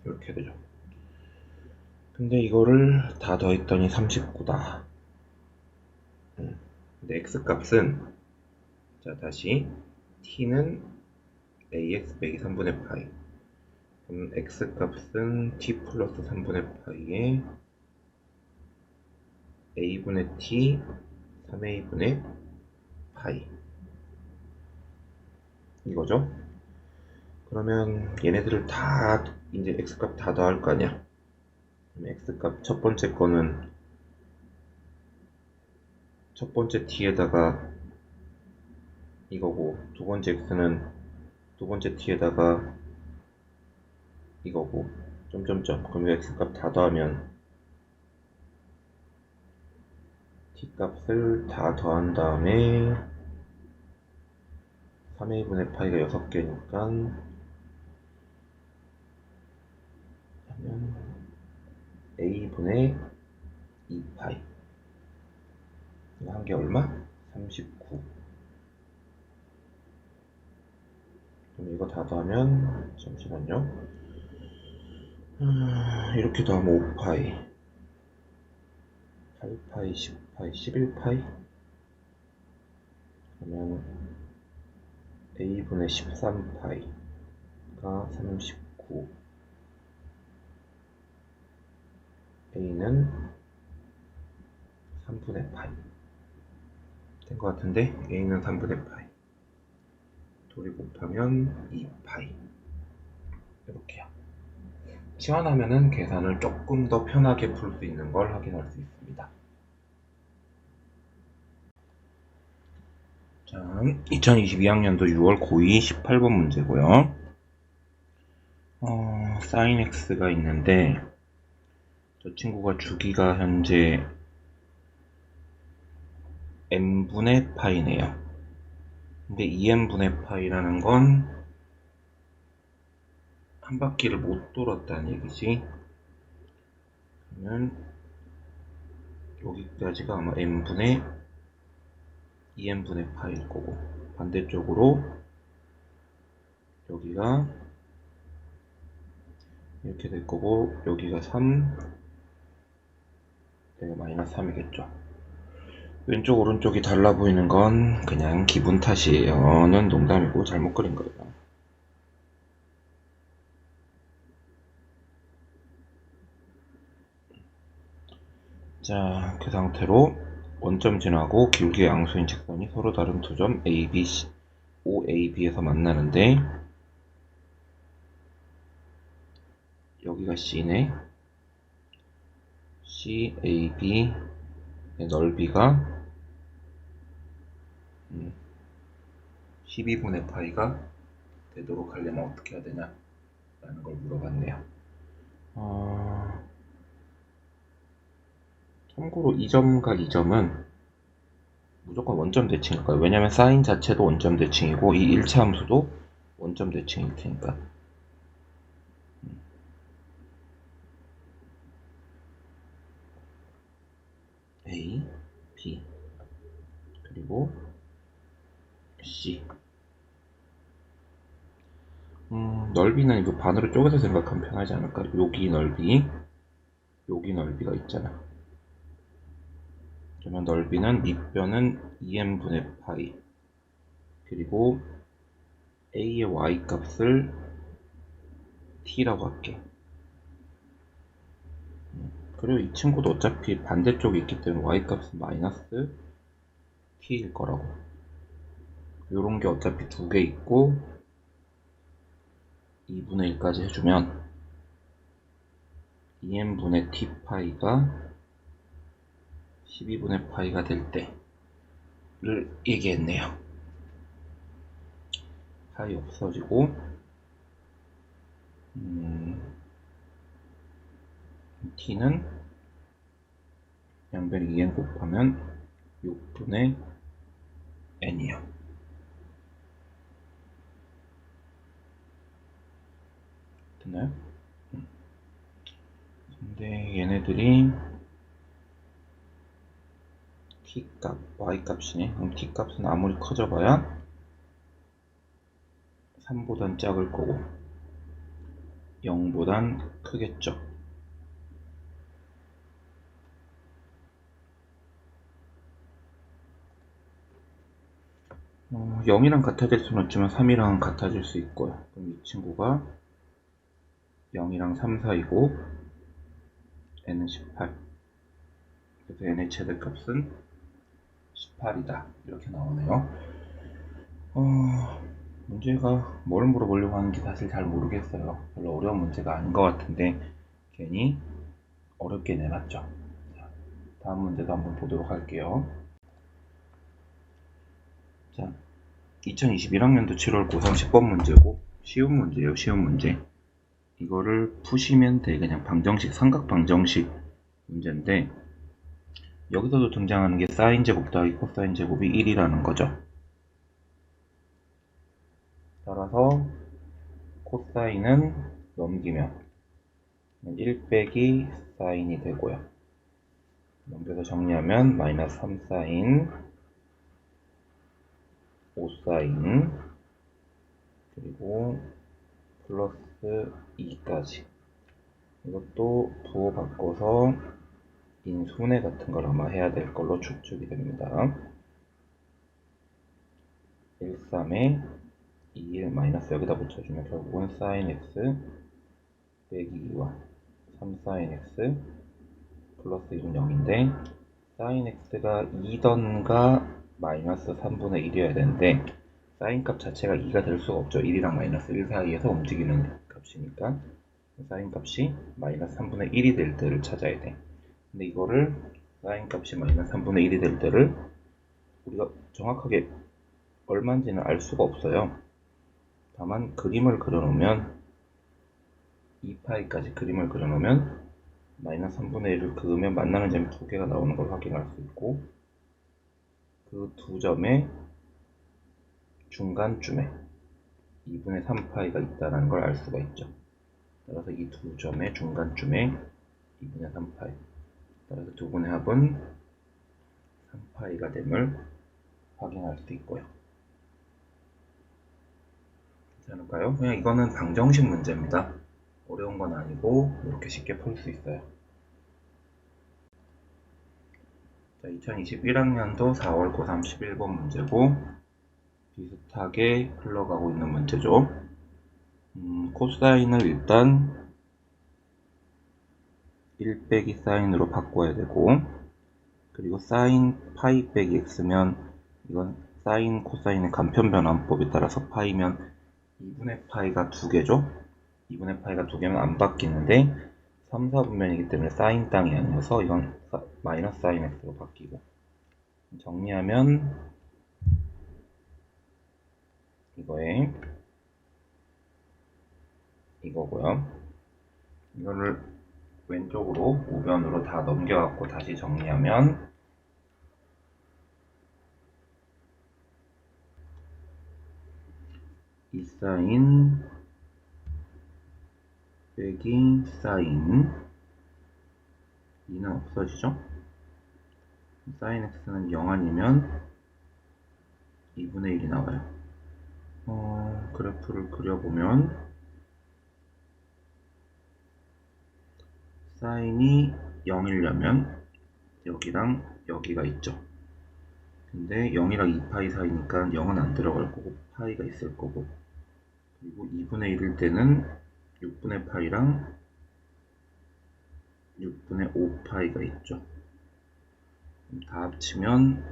이렇게 되죠. 근데 이거를 다 더했더니 39다. 근데 x값은, 자 다시 t는 ax 빼기 3분의 파이, 그럼 x값은 t 플러스 3분의 파이에 a분의 t 3a분의 파이 이거죠. 그러면 얘네들을 다 이제 x값 다 더할 거 아니야. x값 첫 번째 거는 첫 번째 t에다가 이거고, 두 번째 x는 두 번째 t에다가 이거고, 점점점. 그럼 x값 다 더하면 t값을 다 더한 다음에 3a분의 파이가 6개니까 하면 a분의 2파이. 한 개 얼마? 39. 그럼 이거 다 더하면, 잠시만요. 이렇게 더하면 5파이, 8파이, 10파이, 11파이. 그러면 a분의 13파이가 39. a는 3분의 파이 된 것 같은데, a는 3분의 파이, 둘이 곱하면 2파이. 이렇게요. 치환하면은 계산을 조금 더 편하게 풀 수 있는 걸 확인할 수 있습니다. 자, 2022학년도 6월 고2 18번 문제고요. sin x가 있는데 저 친구가 주기가 현재 n분의 파이네요. 근데 2n분의 파이라는 건 한 바퀴를 못 돌았다는 얘기지. 그러면 여기까지가 아마 n분의 2n분의 파이일 거고, 반대쪽으로 여기가 이렇게 될 거고, 여기가 3, 여기가 마이너스 3이겠죠. 왼쪽 오른쪽이 달라 보이는 건 그냥 기분 탓이에요. 는 농담이고 잘못 그린 거예요. 자, 그 상태로 원점 지나고 기울기의 양수인 직선이 서로 다른 두 점 A, B, C, O, A, B에서 만나는데 여기가 C네. C, A, B의 넓이가 12분의 파이가 되도록 하려면 어떻게 해야 되냐 라는 걸 물어봤네요. 참고로 이 점과 이 점은 무조건 원점 대칭일 거예요. 왜냐면 사인 자체도 원점 대칭이고 이 일차 함수도 원점 대칭일 테니까. A, B, 그리고 C. 넓이는 이거 반으로 쪼개서 생각하면 편하지 않을까? 여기 넓이, 여기 넓이가 있잖아. 그러면 넓이는 밑변은 2n분의 파이, 그리고 A의 Y 값을 T라고 할게. 그리고 이 친구도 어차피 반대쪽에 있기 때문에 Y 값은 마이너스 T일 거라고. 요런 게 어차피 두 개 있고 2분의 1까지 해주면 2n분의 T 파이가 12분의 파이가 될 때를 얘기했네요. 파이 없어지고 T는 양변 2n 곱하면 6분의 n이요. 됐나요? 근데 얘네들이 T값, Y값이네. 그럼 T값은 아무리 커져봐야 3보단 작을 거고 0보단 크겠죠. 어, 0이랑 같아질 수는 없지만 3이랑 같아질 수 있고요. 그럼 이 친구가 0이랑 3 사이고 n은 18. 그래서 n의 최대값은 18이다. 이렇게 나오네요. 문제가 뭘 물어보려고 하는지 사실 잘 모르겠어요. 별로 어려운 문제가 아닌 것 같은데 괜히 어렵게 내놨죠. 자, 다음 문제도 한번 보도록 할게요. 자, 2021학년도 7월 고3 10번 문제고 쉬운 문제예요. 쉬운 문제. 이거를 푸시면 돼. 그냥 방정식, 삼각 방정식 문제인데 여기서도 등장하는 게 사인 제곱 더하기 코사인 제곱이 1이라는 거죠. 따라서 코사인은 넘기면 1 빼기 사인이 되고요. 넘겨서 정리하면 마이너스 3 사인 5 사인 그리고 플러스 2까지. 이것도 부호 바꿔서 인수분해 같은 걸 아마 해야 될 걸로 추측이 됩니다. 1, 3에 2, 1 마이너스 여기다 붙여주면 결국은 sin x 빼기 2와 3 sin x 플러스 1은 0인데 sin x가 2던가 마이너스 3분의 1이어야 되는데 sin 값 자체가 2가 될 수가 없죠. 1이랑 마이너스 1 사이에서 움직이는 값이니까 sin 값이 마이너스 3분의 1이 될 때를 찾아야 돼. 근데 이거를 sin 값이 마이너스 3분의 1이 될 때를 우리가 정확하게 얼마인지는 알 수가 없어요. 다만 그림을 그려놓으면 2파이까지 그림을 그려놓으면 마이너스 3분의 1을 그으면 만나는 점이 두 개가 나오는 걸 확인할 수 있고, 그 두 점의 중간쯤에 2분의 3파이가 있다는 걸 알 수가 있죠. 따라서 이 두 점의 중간쯤에 2분의 3파이, 따라서 두 분의 합은 3파이가 됨을 확인할 수 있고요. 괜찮을까요? 그냥 이거는 방정식 문제입니다. 어려운 건 아니고 이렇게 쉽게 풀 수 있어요. 자, 2021학년도 4월 고3 11번 문제고, 비슷하게 흘러가고 있는 문제죠. 코사인을 일단 1 빼기 사인으로 바꿔야 되고, 그리고 사인 파이 빼기 x면 이건 사인 코사인의 간편 변환법에 따라서 파이면 2분의 파이가 두 개죠. 2분의 파이가 두 개면 안 바뀌는데 3, 4분면이기 때문에 사인 땅이 아니어서 이건 마이너스 사인 x로 바뀌고, 정리하면 이거에 이거고요. 이거를 왼쪽으로 우변으로 다 넘겨갖고 다시 정리하면 이 사인 빼기 사인 2는 없어지죠. 사인 x는 0 아니면 2분의 1이 나와요. 그래프를 그려보면 사인이 0이려면 여기랑 여기가 있죠. 근데 0이랑 2파이 사이니까 0은 안 들어갈 거고 파이가 있을 거고, 그리고 2분의 1일 때는 6분의 파이랑 6분의 5파이가 있죠. 다 합치면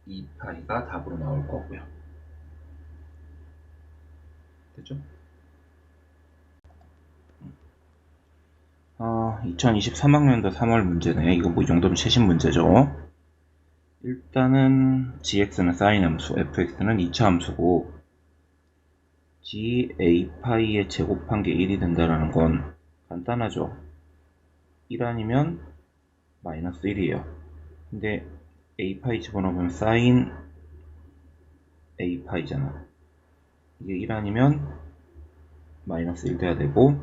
2파이가 답으로 나올 거고요. 됐죠? 2023학년도 3월 문제네. 이거 뭐 이 정도면 최신 문제죠. 일단은 gx는 사인 함수, fx는 2차 함수고, ga파이에 제곱한 게 1이 된다는 건 간단하죠. 1 아니면 마이너스 1이에요. 근데 a파이 집어넣으면 사인 a파이잖아. 이게 1 아니면 마이너스 1 돼야 되고,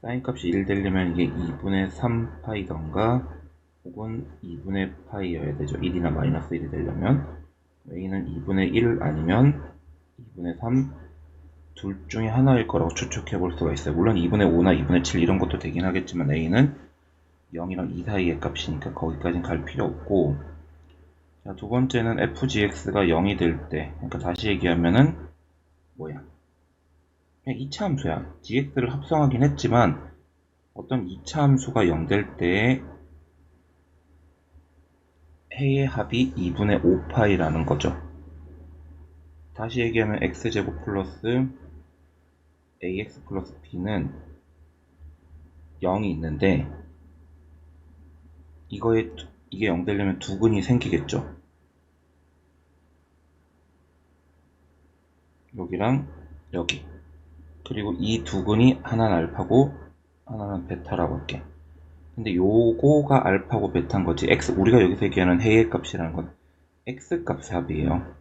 사인 값이 1 되려면 이게 2분의 3파이던가 혹은 2분의 파이여야 되죠. 1이나 마이너스 1이 되려면. a는 2분의 1 아니면 2분의 3, 둘 중에 하나일 거라고 추측해 볼 수가 있어요. 물론 2분의 5나 2분의 7 이런 것도 되긴 하겠지만 a는 0이랑 2 사이의 값이니까 거기까지는 갈 필요 없고, 자, 두 번째는 fgx가 0이 될 때, 그러니까 다시 얘기하면은 뭐야? 그냥 2차 함수야. gx를 합성하긴 했지만 어떤 2차 함수가 0 될 때 해의 합이 2분의 5파이라는 거죠. 다시 얘기하면 x제곱 플러스 ax 플러스 b는 0이 있는데, 이게 0 되려면 두근이 생기겠죠. 여기랑 여기. 그리고 이 두근이 하나는 알파고 하나는 베타라고 할게. 근데 요거가 알파고 베타인 거지. 우리가 여기서 얘기하는 해의 값이라는 건 x 값의 합이에요.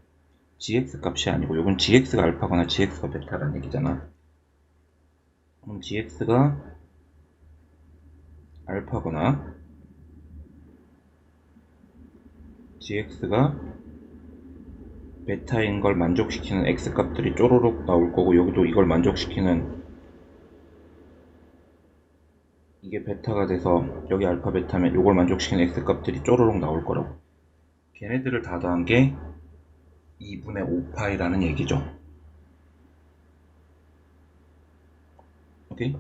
gx 값이 아니고, 요건 gx가 알파거나 gx가 베타라는 얘기잖아. 그럼 gx가 알파거나 gx가 베타인 걸 만족시키는 x 값들이 쪼로록 나올 거고, 여기도 이걸 만족시키는, 이게 베타가 돼서 여기 알파 베타면 이걸 만족시키는 x 값들이 쪼로록 나올 거라고. 걔네들을 다 더한 게 2분의 5파이라는 얘기죠. 오케이?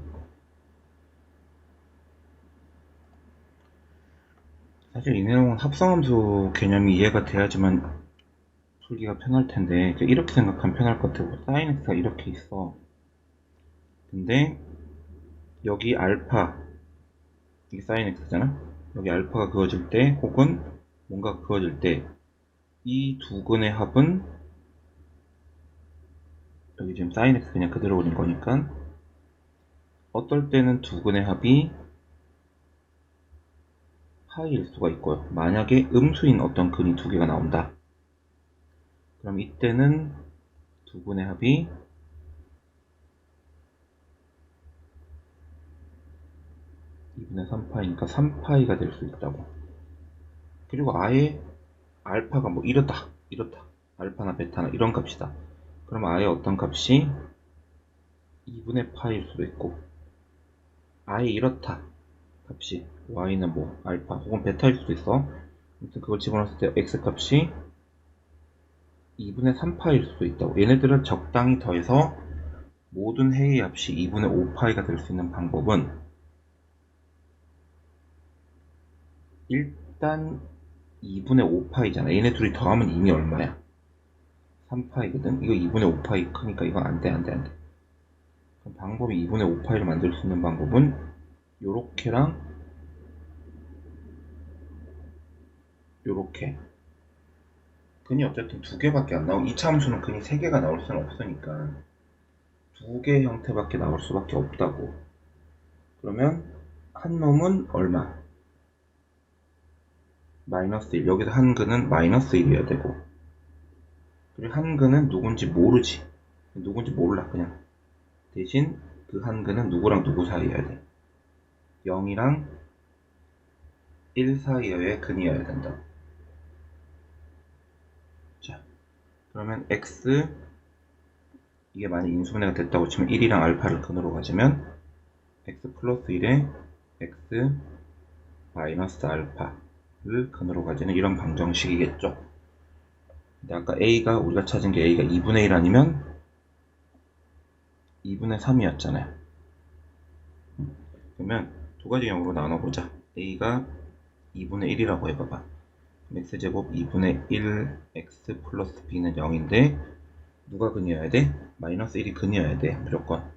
사실 이 내용은 합성함수 개념이 이해가 돼야지만 풀기가 편할 텐데, 이렇게 생각하면 편할 것 같아요. 사인 x가 이렇게 있어. 근데 여기 알파, 이게 사인 x잖아? 여기 알파가 그어질 때, 혹은 뭔가 그어질 때, 이 두 근의 합은, 여기 지금 사인 x 그냥 그대로 그린 거니까 어떨 때는 두 근의 합이 파일 수가 있고요. 만약에 음수인 어떤 근이 두 개가 나온다. 그럼 이때는 두 근의 합이 2분의 3파이니까 3파이가 될 수 있다고. 그리고 아예 알파가 뭐 이렇다 알파나 베타나 이런 값이다. 그럼 아예 어떤 값이 2분의 파일 수도 있고, 아예 이렇다 값이 y는 뭐 알파 혹은 베타일 수도 있어. 아무튼 그걸 집어넣었을 때 x 값이 2분의 3파일 수도 있다고. 얘네들을 적당히 더해서 모든 해의 합이 2분의 5파이가 될 수 있는 방법은 일단 2분의 5파이잖아. 얘네 둘이 더하면 이미 얼마야? 3파이거든. 이거 2분의 5파이 크니까 이건 안돼. 그럼 방법이 2분의 5파이를 만들 수 있는 방법은 요렇게랑 요렇게. 근이 어쨌든 두 개밖에 안 나오고, 이차함수는 근이 세 개가 나올 수는 없으니까 두 개 형태밖에 나올 수밖에 없다고. 그러면 한 놈은 얼마? 마이너스 1. 여기서 한 근은 마이너스 1이어야 되고, 그리고 한 근은 누군지 모르지. 누군지 몰라 그냥. 대신 그 한 근은 누구랑 누구 사이여야 돼. 0이랑 1 사이여야 근이어야 된다. 자, 그러면 x, 이게 만약 인수분해가 됐다고 치면 1이랑 알파를 근으로 가지면 x 플러스 1에 x 마이너스 알파를 근으로 가지는 이런 방정식이겠죠. 근데 아까 a가, 우리가 찾은 게 a가 2분의 1 아니면 2분의 3이었잖아요. 그러면 두 가지 경우로 나눠보자. a가 2분의 1이라고 해봐봐. x제곱 2분의 1 x 플러스 b는 0인데 누가 근이어야 돼? 마이너스 1이 근이어야 돼 무조건.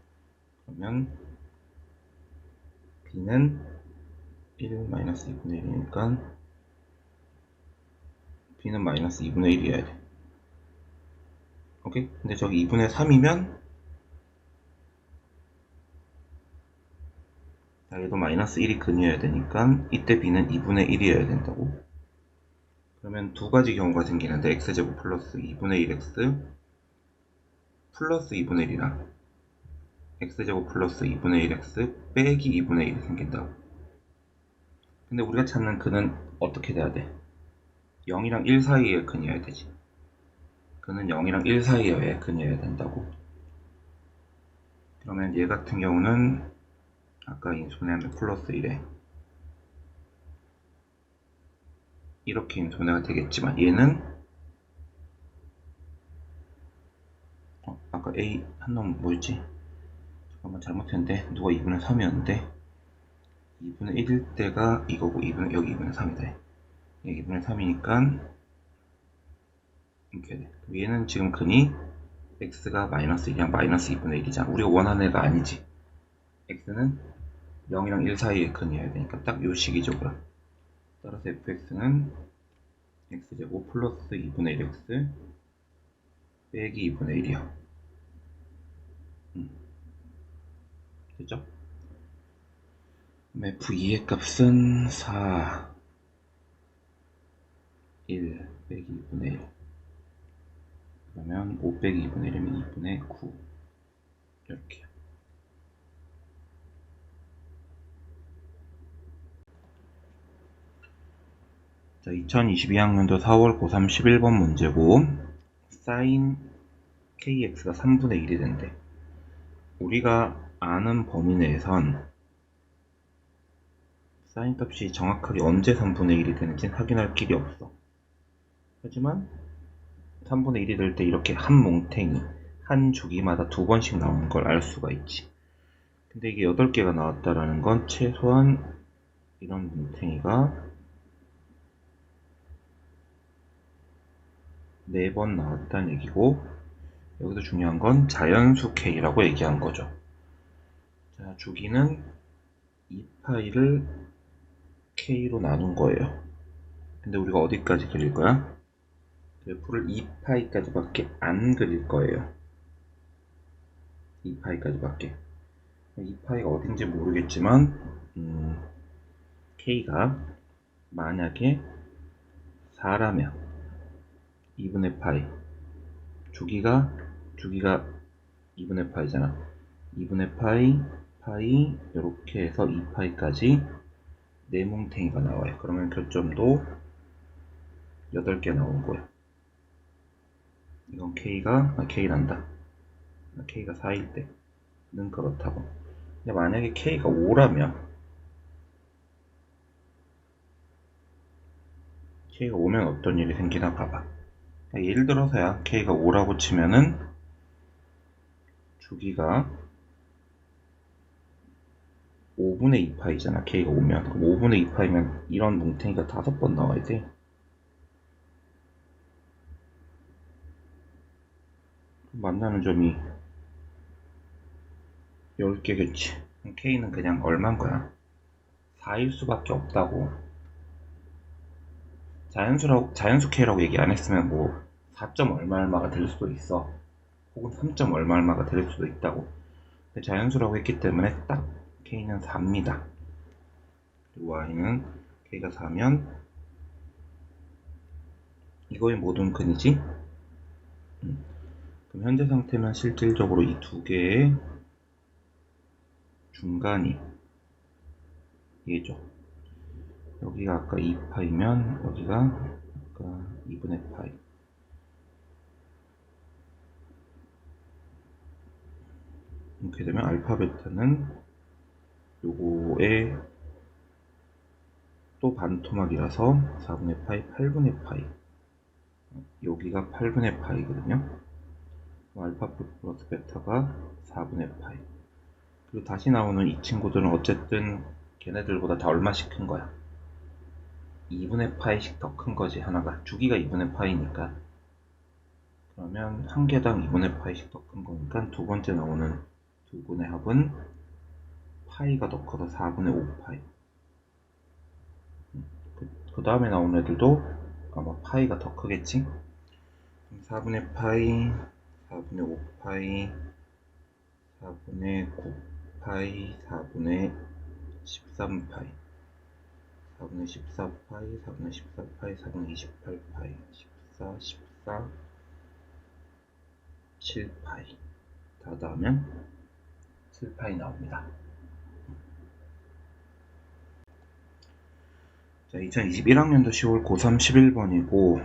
그러면 b는 1 마이너스 2분의 1이니까 b는 마이너스 2분의 1이어야 돼. 오케이? 근데 저기 2분의 3이면 얘도 마이너스 1이 근이어야 되니까 이때 b는 2분의 1이어야 된다고. 그러면 두 가지 경우가 생기는데 x제곱 플러스 2분의 1x 플러스 2분의 1이랑 x제곱 플러스 2분의 1x 빼기 2분의 1이 생긴다고. 근데 우리가 찾는 근은 어떻게 돼야 돼? 0이랑 1 사이의 근이어야 되지. 근은 0이랑 1 사이여야 근이어야 된다고. 그러면 얘 같은 경우는 아까 인수분해하면 플러스 1에 이렇게 인수분해가 되겠지만, 얘는 아까 a 한 놈 뭐였지? 잠깐만 잘못했는데, 누가 2분의 3이었는데 2분의 1일 때가 이거고, 여기 2분의 3이다. 여기 2분의 3이니까 이렇게 돼. 얘는 지금 근이 x가 마이너스 1이랑 마이너스 2분의 1이잖아. 우리가 원하는 애가 아니지. x는 0이랑 1 사이에 근이어야 되니까 딱 요 식이죠. 그럼 따라서 fx는 x제곱 플러스 2분의 1x 빼기 2분의 1이요. 됐죠? 그럼 f2의 값은 4 1 빼기 2분의 1. 그러면 5 빼기 2분의 1이면 2분의 9. 이렇게. 자, 2022학년도 4월 고3 11번 문제고, sin kx가 3분의 1이 된대. 우리가 아는 범위 내에선 sin 값이 정확하게 언제 3분의 1이 되는지 확인할 길이 없어. 하지만 3분의 1이 될 때 이렇게 한 뭉탱이, 한 주기마다 두 번씩 나오는 걸 알 수가 있지. 근데 이게 8개가 나왔다라는 건 최소한 이런 뭉탱이가 4번 나왔다는 얘기고, 여기서 중요한 건 자연수 k라고 얘기한 거죠. 자, 주기는 2파이를 k로 나눈 거예요. 근데 우리가 어디까지 그릴 거야? 그래프를 2파이까지 밖에 안 그릴 거예요. 2파이까지 밖에. 이 파이가 어딘지 모르겠지만 K가 만약에 4라면 2분의 파이, 주기가 2분의 파이잖아. 2분의 파이, 파이 이렇게 해서 2파이까지 네 뭉탱이가 나와요. 그러면 교점도 8개 나오는 거야. 이건 K란다. K가 4일 때는 그렇다고. 근데 만약에 K가 5라면 K가 5면 어떤 일이 생기나 봐봐. 그러니까 예를 들어서야 K가 5라고 치면은 주기가 5분의 2파이잖아. K가 5면. 그럼 5분의 2파이면 이런 뭉탱이가 5번 나와야 돼. 만나는 점이 10개겠지. K는 그냥 얼만 거야? 4일 수밖에 없다고. 자연수 K라고 얘기 안 했으면 뭐 4점 얼마 얼마가 될 수도 있어. 혹은 3점 얼마 얼마가 될 수도 있다고. 근데 자연수라고 했기 때문에 딱 K는 4입니다. 그리고 Y는 K가 4면 이거의 모든 근이지? 그럼 현재 상태면 실질적으로 이 두 개의 중간이 얘죠. 여기가 아까 2파이면 여기가 아까 2분의 파이. 이렇게 되면 알파 베타는 요거의 또 반토막이라서 4분의 파이, 8분의 파이. 여기가 8분의 파이거든요. 알파 플러스 베타가 4분의 파이. 그리고 다시 나오는 이 친구들은 어쨌든 걔네들보다 다 얼마씩 큰 거야? 2분의 파이씩 더 큰 거지. 하나가 주기가 2분의 파이니까. 그러면 한 개당 2분의 파이씩 더 큰 거니까 두 번째 나오는 두 분의 합은 파이가 더 커서 4분의 5파이. 그 다음에 나오는 애들도 아마 파이가 더 크겠지? 4분의 파이, 4분의 5파이, 4분의 9파이, 4분의 13파이, 4분의 14파이, 4분의 14파이, 4분의 28파이, 14, 14, 7파이 다 더하면 7파이 나옵니다. 자, 2021학년도 10월 고3 11번이고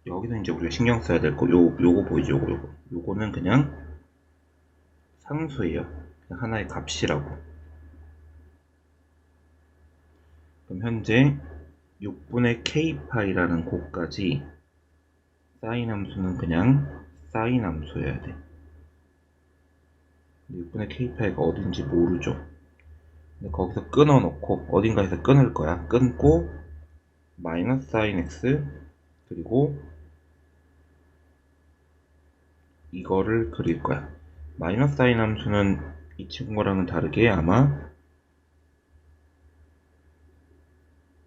여기서 이제 우리가 신경 써야 될 거 요거 보이죠? 요거는 그냥 상수예요. 그냥 하나의 값이라고. 그럼 현재 6분의 k파이라는 곱까지 사인 함수는 그냥 사인 함수여야 돼. 6분의 k파이가 어딘지 모르죠. 근데 거기서 끊어놓고 어딘가에서 끊을 거야. 끊고 마이너스 사인 x 그리고 이거를 그릴 거야. 마이너스 사인 함수는 이 친구랑은 다르게 아마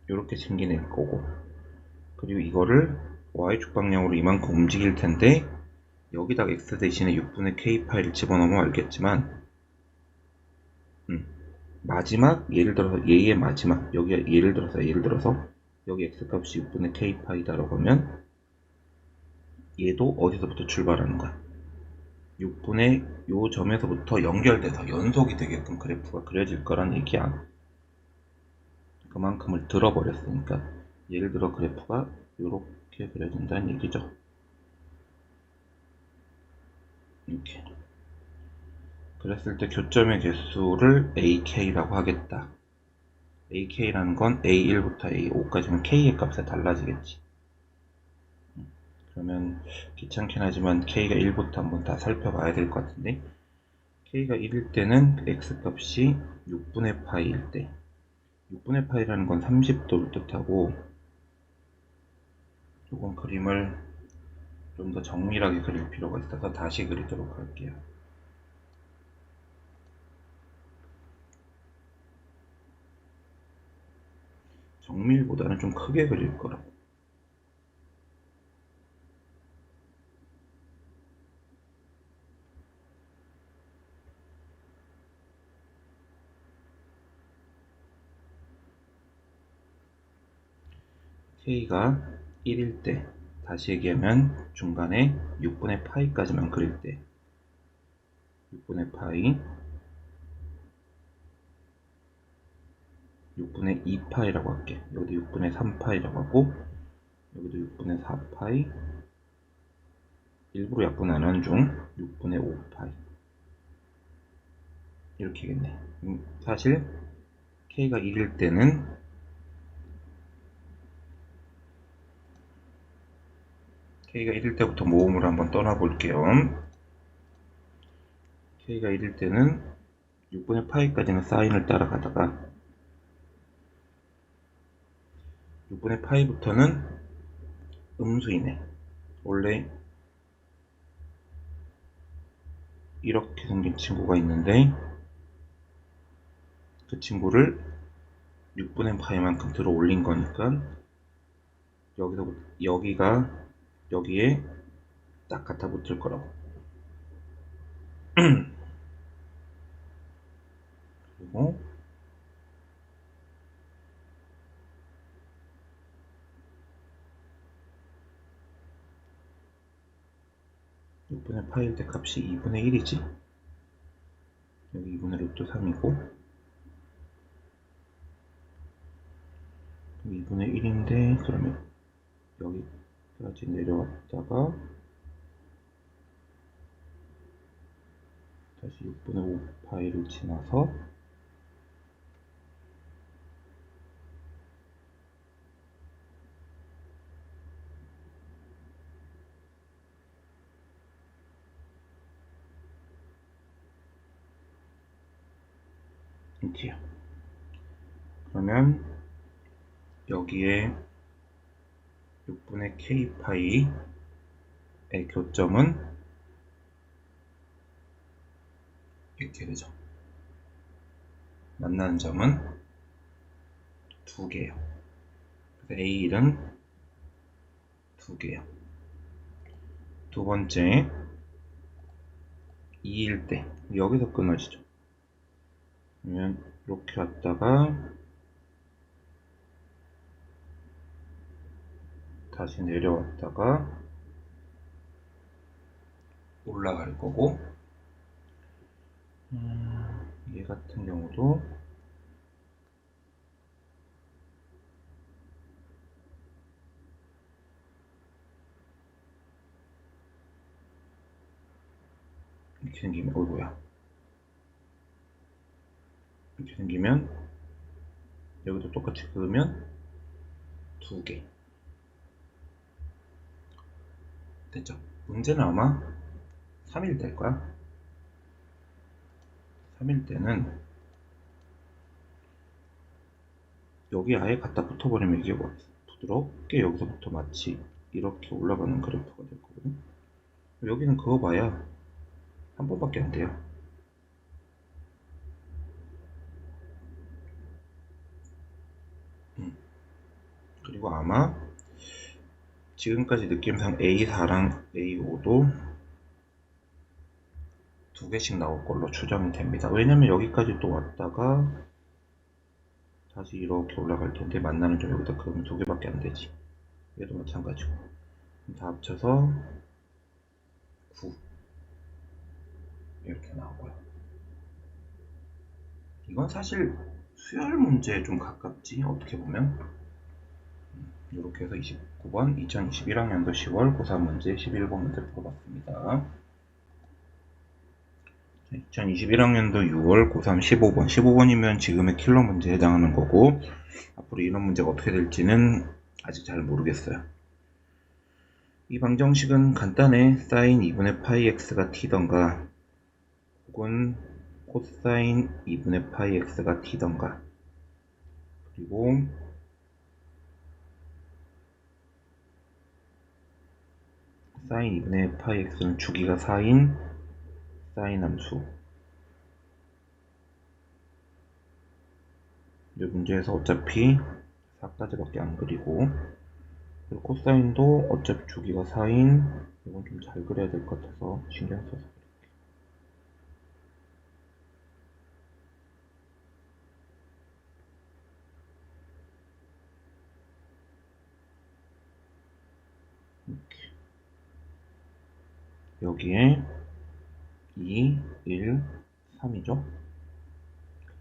이렇게 생긴 거고, 그리고 이거를 y축 방향으로 이만큼 움직일 텐데 여기다가 x 대신에 6분의 k파이를 집어넣으면 알겠지만 마지막 예를 들어서 얘의 마지막 여기 예를 들어서 여기 x 값이 6분의 k파이다라고 하면 얘도 어디서부터 출발하는 거야? 6분의 요 점에서부터 연결돼서 연속이 되게끔 그래프가 그려질 거란 얘기야. 그만큼을 들어버렸으니까 예를 들어 그래프가 이렇게 그려진다는 얘기죠. 이렇게 그랬을 때 교점의 개수를 AK라고 하겠다. AK라는 건 A1부터 A5까지면 K의 값에 달라지겠지. 그러면 귀찮긴 하지만 K가 1부터 한번 다 살펴봐야 될 것 같은데, K가 1일 때는 X값이 6분의 파이일 때 6분의 파이라는 건 30도를 뜻하고, 조금 그림을 좀 더 정밀하게 그릴 필요가 있어서 다시 그리도록 할게요. 정밀보다는 좀 크게 그릴 거라고. K가 1일 때, 다시 얘기하면 중간에 6분의 파이까지만 그릴 때 6분의 파이, 6분의 2파이라고 할게. 여기도 6분의 3파이라고 하고, 여기도 6분의 4파이, 일부러 약분 안 하는 중 6분의 5파이 이렇게겠네. 사실 K가 1일 때는 K가 1일 때부터 모음으로 한번 떠나볼게요. K가 1일 때는 6분의 파이까지는 사인을 따라가다가 6분의 파이부터는 음수이네. 원래 이렇게 생긴 친구가 있는데 그 친구를 6분의 파이만큼 들어 올린 거니까 여기서 여기에 딱 갖다 붙을 거라고. 그리고 6분의 파일 때 값이 2분의 1이지? 여기 2분의 루트 3이고 2분의 1인데 그러면 여기까지 내려왔다가 다시 6분의 5파이를 지나서 이렇게요. 그러면 여기에 6분의 k파이의 교점은 이렇게 되죠. 만나는 점은 두 개예요. 그래서 A1은 두 개예요. 두 번째 2일 때 여기서 끊어지죠. 그러면 이렇게 왔다가 다시 내려왔다가 올라갈 거고 얘 같은 경우도 이렇게 생기면 어이구야 이렇게 생기면 여기도 똑같이 그으면 두 개 됐죠? 문제는 아마 3일 될 거야. 3일 때는 여기 아예 갖다 붙어버리면 이게 뭐 부드럽게 여기서부터 마치 이렇게 올라가는 그래프가 될 거거든. 여기는 그어봐야 한 번밖에 안 돼요. 그리고 아마 지금까지 느낌상 A4랑 A5도 두 개씩 나올 걸로 추정이 됩니다. 왜냐면 여기까지 또 왔다가 다시 이렇게 올라갈 텐데 만나는 점 여기다 그러면 두 개밖에 안 되지. 얘도 마찬가지고. 다 합쳐서 9 이렇게 나오고요. 이건 사실 수열 문제에 좀 가깝지 어떻게 보면. 이렇게 해서 29번 2021학년도 10월 고3 문제 11번 문제 풀어봤습니다. 2021학년도 6월 고3 15번 15번이면 지금의 킬러 문제에 해당하는 거고 앞으로 이런 문제가 어떻게 될지는 아직 잘 모르겠어요. 이 방정식은 간단해. 사인 2분의 파이 x가 t던가 혹은 코사인 2분의 파이 x가 t던가 그리고 사인 2분의 파이 x는 주기가 4인 사인 함수. 이 문제에서 어차피 4까지밖에 안 그리고 그리고 코사인도 어차피 주기가 4인 이건 좀 잘 그려야 될 것 같아서 신경 써서 그릴게요. 여기에 2, 1, 3이죠.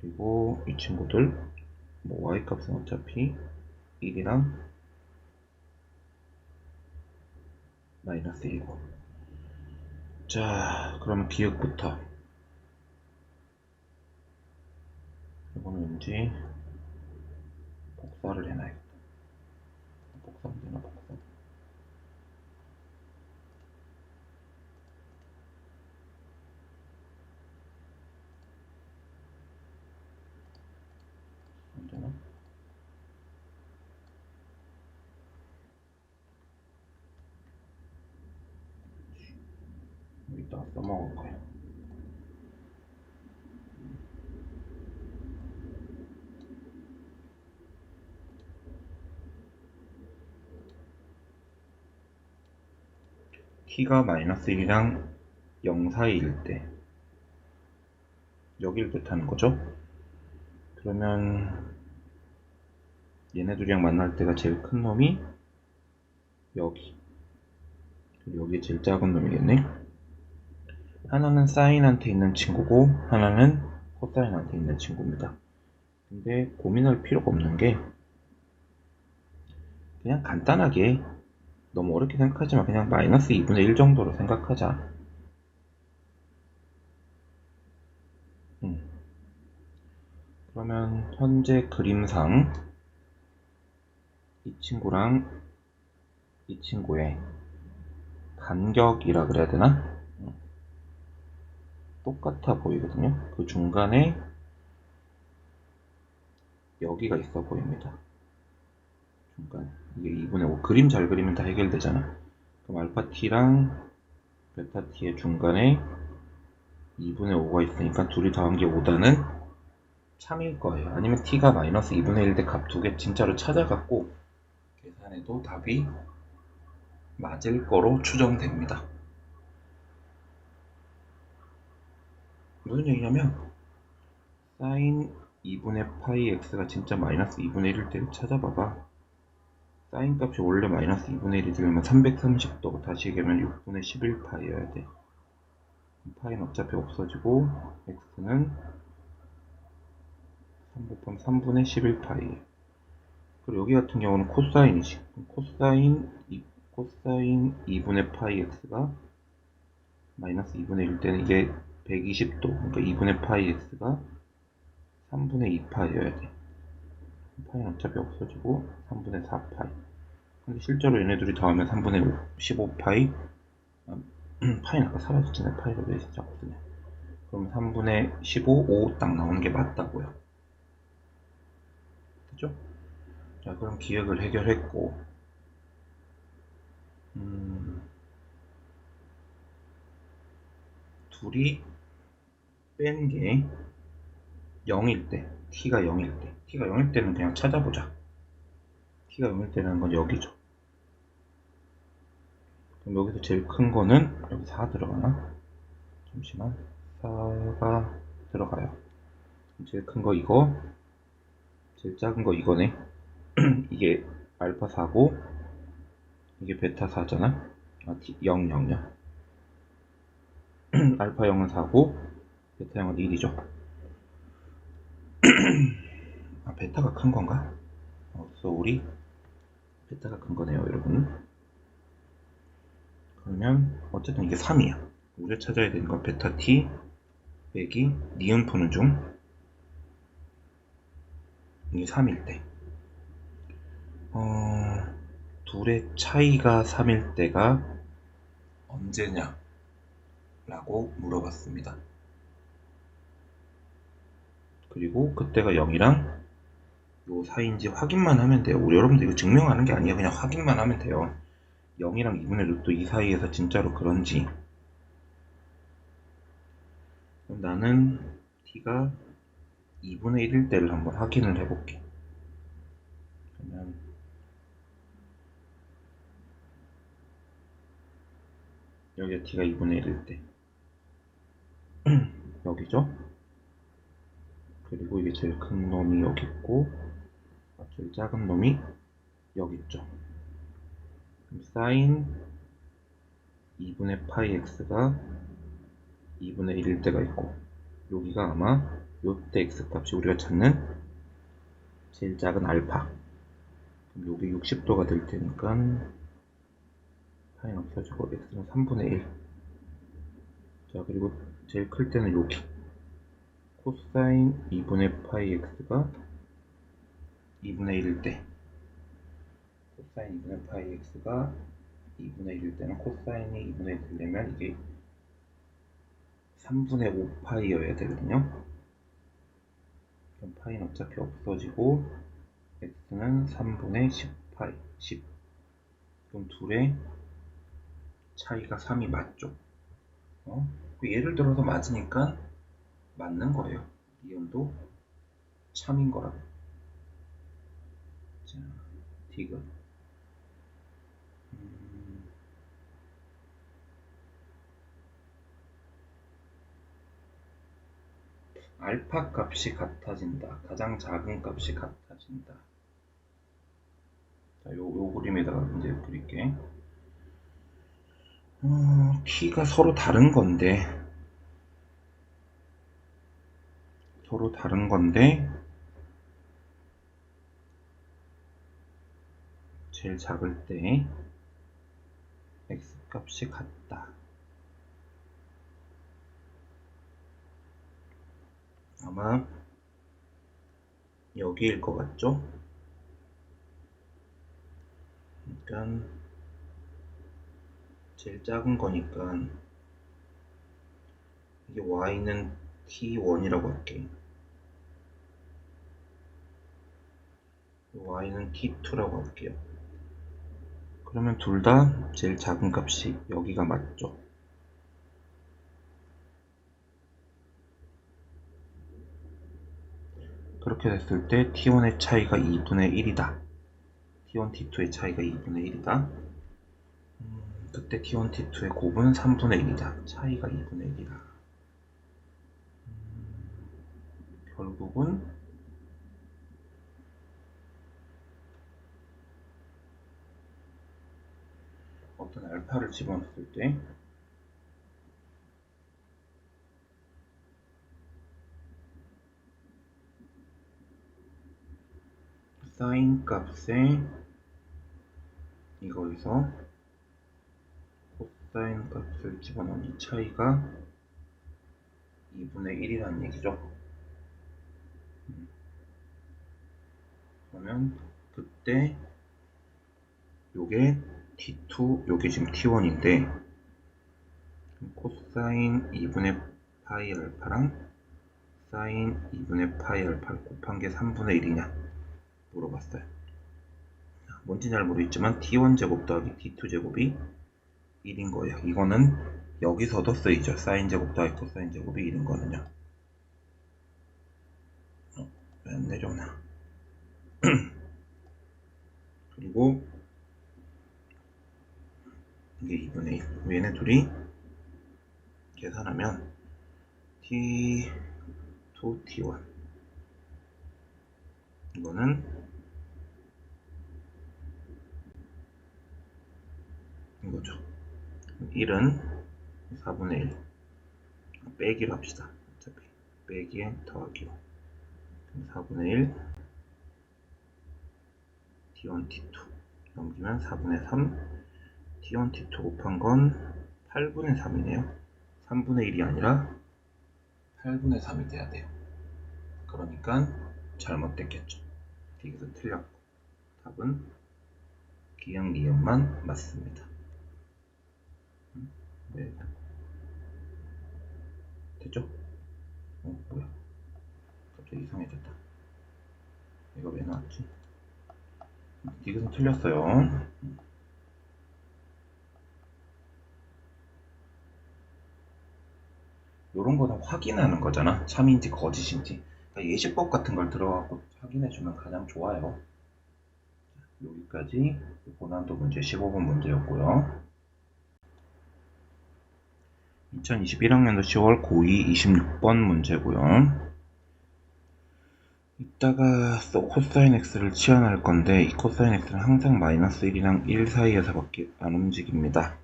그리고 이 친구들 뭐 y값은 어차피 1이랑 마이너스 1이고. 자, 그러면 기억부터 이거는 왠지 복사를 해놔야겠다. 복사 안 되나, 복사. 안 되나? 이따가 써먹을 거야. t가 마이너스 1이랑 0 사이일 때 여기를 뜻하는 거죠. 그러면 얘네 둘이랑 만날 때가 제일 큰 놈이 여기, 그리고 여기 제일 작은 놈이겠네. 하나는 사인한테 있는 친구고 하나는 코사인한테 있는 친구입니다. 근데 고민할 필요가 없는 게 그냥 간단하게, 너무 어렵게 생각하지 마. 그냥 마이너스 2분의 1 정도로 생각하자. 그러면 현재 그림상 이 친구랑 이 친구의 간격이라 그래야 되나? 똑같아 보이거든요. 그 중간에 여기가 있어 보입니다. 중간. 이게 2분의 5. 그림 잘 그리면 다 해결되잖아. 그럼 알파 t랑 베타 t의 중간에 2분의 5가 있으니까 둘이 더한 게 5다는 3일 거예요. 아니면 t가 마이너스 2분의 1 대 값 두 개 진짜로 찾아갖고 계산해도 답이 맞을 거로 추정됩니다. 무슨 얘기냐면 사인 2분의 파이 x가 진짜 마이너스 2분의 1일 때를 찾아봐봐. 사인 값이 원래 마이너스 2분의 1이 되면 330도, 다시 얘기하면 6분의 11파이여야 돼. 파이는 어차피 없어지고 x는 3 곱하면 3분의 11파이. 그리고 여기 같은 경우는 코사인이지. 코사인 2분의 파이 x가 마이너스 2분의 1 때는 이게 120도, 그러니까 2분의 파이 x가 3분의 2파이여야 돼. 파이는 어차피 없어지고 3분의 4파이. 근데 실제로 얘네들이 더하면 3분의 15파이, 파이는 아까 사라졌잖아요. 파이가 왜 잡거든요. 그럼 3분의 15, 5 딱 나오는 게 맞다고요. 그죠? 자, 그럼 기억을 해결했고, 둘이 뺀 게 0일 때, t가 0일 때, t가 0일 때는 그냥 찾아보자. t가 0일 때라는 건 여기죠. 그럼 여기서 제일 큰 거는 여기 4 들어가나? 잠시만. 4가 들어가요. 제일 큰 거 이거, 제일 작은 거 이거네. 이게 알파 4고 이게 베타 4잖아. 0, 0, 0. 알파 0은 4고 베타 0은 1이죠. 베타가 큰 건가? 소리. 베타가 큰 거네요, 여러분. 그러면 어쨌든 이게 3이야. 우리가 찾아야 되는 건 베타 t 빼기 니은 푸는 중 이게 3일 때. 둘의 차이가 3일 때가 언제냐? 라고 물어봤습니다. 그리고 그때가 0이랑 요 사이인지 확인만 하면 돼요. 우리 여러분들 이거 증명하는 게 아니에요. 그냥 확인만 하면 돼요. 0이랑 2분의 루트 2 사이에서 진짜로 그런지. 그럼 나는 t가 2분의 1일 때를 한번 확인을 해볼게. 그러면 여기가 t가 2분의 1일 때 여기죠. 그리고 이게 제일 큰 놈이 여기 있고 제일 작은 놈이 여기 있죠. 그럼 사인 2분의 파이 x가 2분의 1일 때가 있고, 여기가 아마 요때 x 값이 우리가 찾는 제일 작은 알파. 그럼 여기 60도가 될 테니까 파이는 없어지고 x는 3분의 1. 자, 그리고 제일 클 때는 여기 코사인 2분의 파이 x가 2분의 1일 때, 코사인 2분의 파이 x가 2분의 1일 때는 코사인이 2분의 1 되려면 이게 3분의 5파이여야 되거든요. 그럼 파이는 어차피 없어지고 x는 3분의 10파이, 10. 그럼 둘의 차이가 3이 맞죠? 예를 들어서 맞으니까 맞는 거예요. 이온도 참인 거라고. 자, 디귿. 알파 값이 같아진다. 가장 작은 값이 같아진다. 자, 요 그림에다가 이제 그릴게. t가 서로 다른 건데, 제일 작을 때 x 값이 같다. 아마 여기일 것 같죠? 그러니까 제일 작은 거니까 이게 y는 t1이라고 할게. y는 t2라고 할게요. 그러면 둘 다 제일 작은 값이 여기가 맞죠? 그렇게 됐을 때 t1의 차이가 2분의 1이다. t1, t2의 차이가 2분의 1이다. 그때 t1, t2의 곱은 3분의 1이다. 차이가 2분의 1이다. 결국은 어떤 알파를 집어넣었을 때 사인 값에 이거에서 코사인 값을 집어넣은 이 차이가 2분의 1이라는 얘기죠. 그러면 그때 요게 t2, 요게 지금 t1인데 코사인 2분의 파이 알파랑 사인 2분의 파이 알파를 곱한 게 3분의 1이냐 물어봤어요. 뭔지 잘 모르겠지만 t1 제곱 더하기 t2 제곱이 1인 거예요. 이거는 여기서도 쓰이죠. 사인 제곱 더하기 코사인 제곱이 1인 거는요. 왜 안 내려오나. 그리고 이게 2분의 1. 얘네 둘이 계산하면 t2, t1 이거는 이거죠. 1은 4분의 1 빼기로 합시다. 어차피 빼기에 더하기로 4분의 1 t1, t2 넘기면 4분의 3 t1, t2 곱한 건 8분의 3이네요. 3분의 1이 아니라 8분의 3이 돼야 돼요. 그러니까 잘못됐겠죠. 여기서 틀렸고 답은 기억 니은만 맞습니다. 네. 됐죠? 뭐야? 갑자기 이상해졌다. 이거 왜 나왔지? 이것은 틀렸어요. 요런 거는 확인하는 거잖아. 참인지 거짓인지. 그러니까 예시법 같은 걸 들어가고 확인해주면 가장 좋아요. 여기까지 고난도 문제 15번 문제였고요. 2021학년도 10월 고2 26번 문제고요. 이따가 코사인 x를 치환할 건데 이 코사인 x는 항상 마이너스 1이랑 1 사이에서 밖에 안 움직입니다.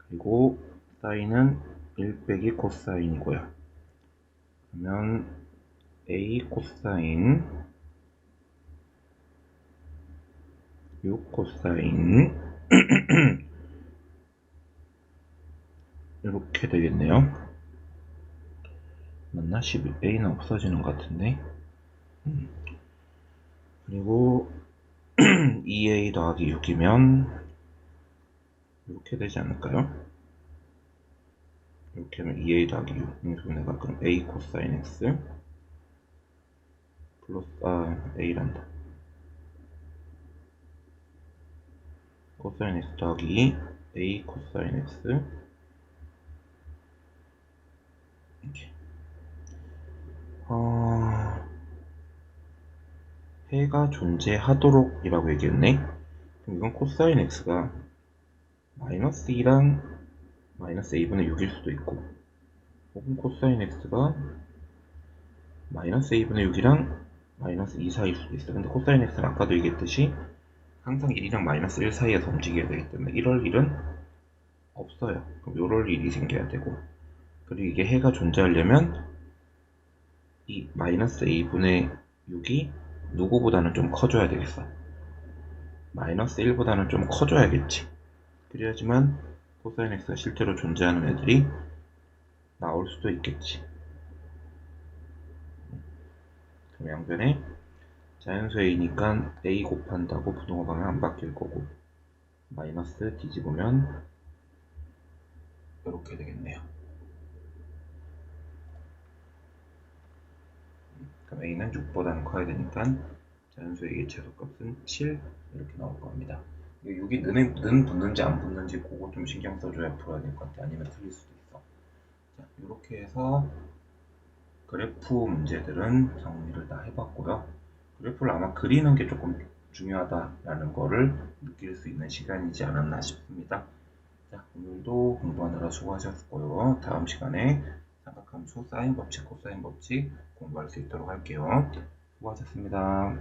그리고 사인은 1 빼기 코사인이고요. 그러면 A 코사인 6 코사인 이렇게 되겠네요. 맞나? 11A는 없어지는 것 같은데. 그리고 2A 더하기 6이면 이렇게 되지 않을까요? 이렇게 하면 2A 더하기 6. 내가 그럼 A 코사인 X 플러스 A란다. 코사인 X 더하기 A 코사인 X 이렇게. 해가 존재하도록 이라고 얘기했네. 그럼 이건 코사인 X가 마이너스 2랑 마이너스 A분의 6일 수도 있고, 혹은 코사인 X가 마이너스 A분의 6이랑 마이너스 2 사이일 수도 있어. 근데 코사인 X는 아까도 얘기했듯이 항상 1이랑 마이너스 1 사이에서 움직여야 되기 때문에 이럴 일은 없어요. 그럼 요럴 일이 생겨야 되고, 그리고 이게 해가 존재하려면 이 마이너스 A분의 6이 누구보다는 좀 커져야 되겠어. 마이너스 1보다는 좀 커져야겠지. 그래야지만 코사인 X가 실제로 존재하는 애들이 나올 수도 있겠지. 그럼 양변에 자연수이니까 A 곱한다고 부동호 방향 안 바뀔 거고, 마이너스 뒤집으면 이렇게 되겠네요. 그럼 A는 6보다는 커야 되니까 자연수의 최소값은 7 이렇게 나올 겁니다. 6이 는 붙는지 안 붙는지 그거 좀 신경 써줘야 풀어야 될 것 같아. 아니면 틀릴 수도 있어. 자, 이렇게 해서 그래프 문제들은 정리를 다 해봤고요. 그래프를 아마 그리는 게 조금 중요하다라는 거를 느낄 수 있는 시간이지 않았나 싶습니다. 자, 오늘도 공부하느라 수고하셨고요. 다음 시간에 삼각함수 사인 법칙, 코사인 법칙 공부할 수 있도록 할게요. 수고하셨습니다.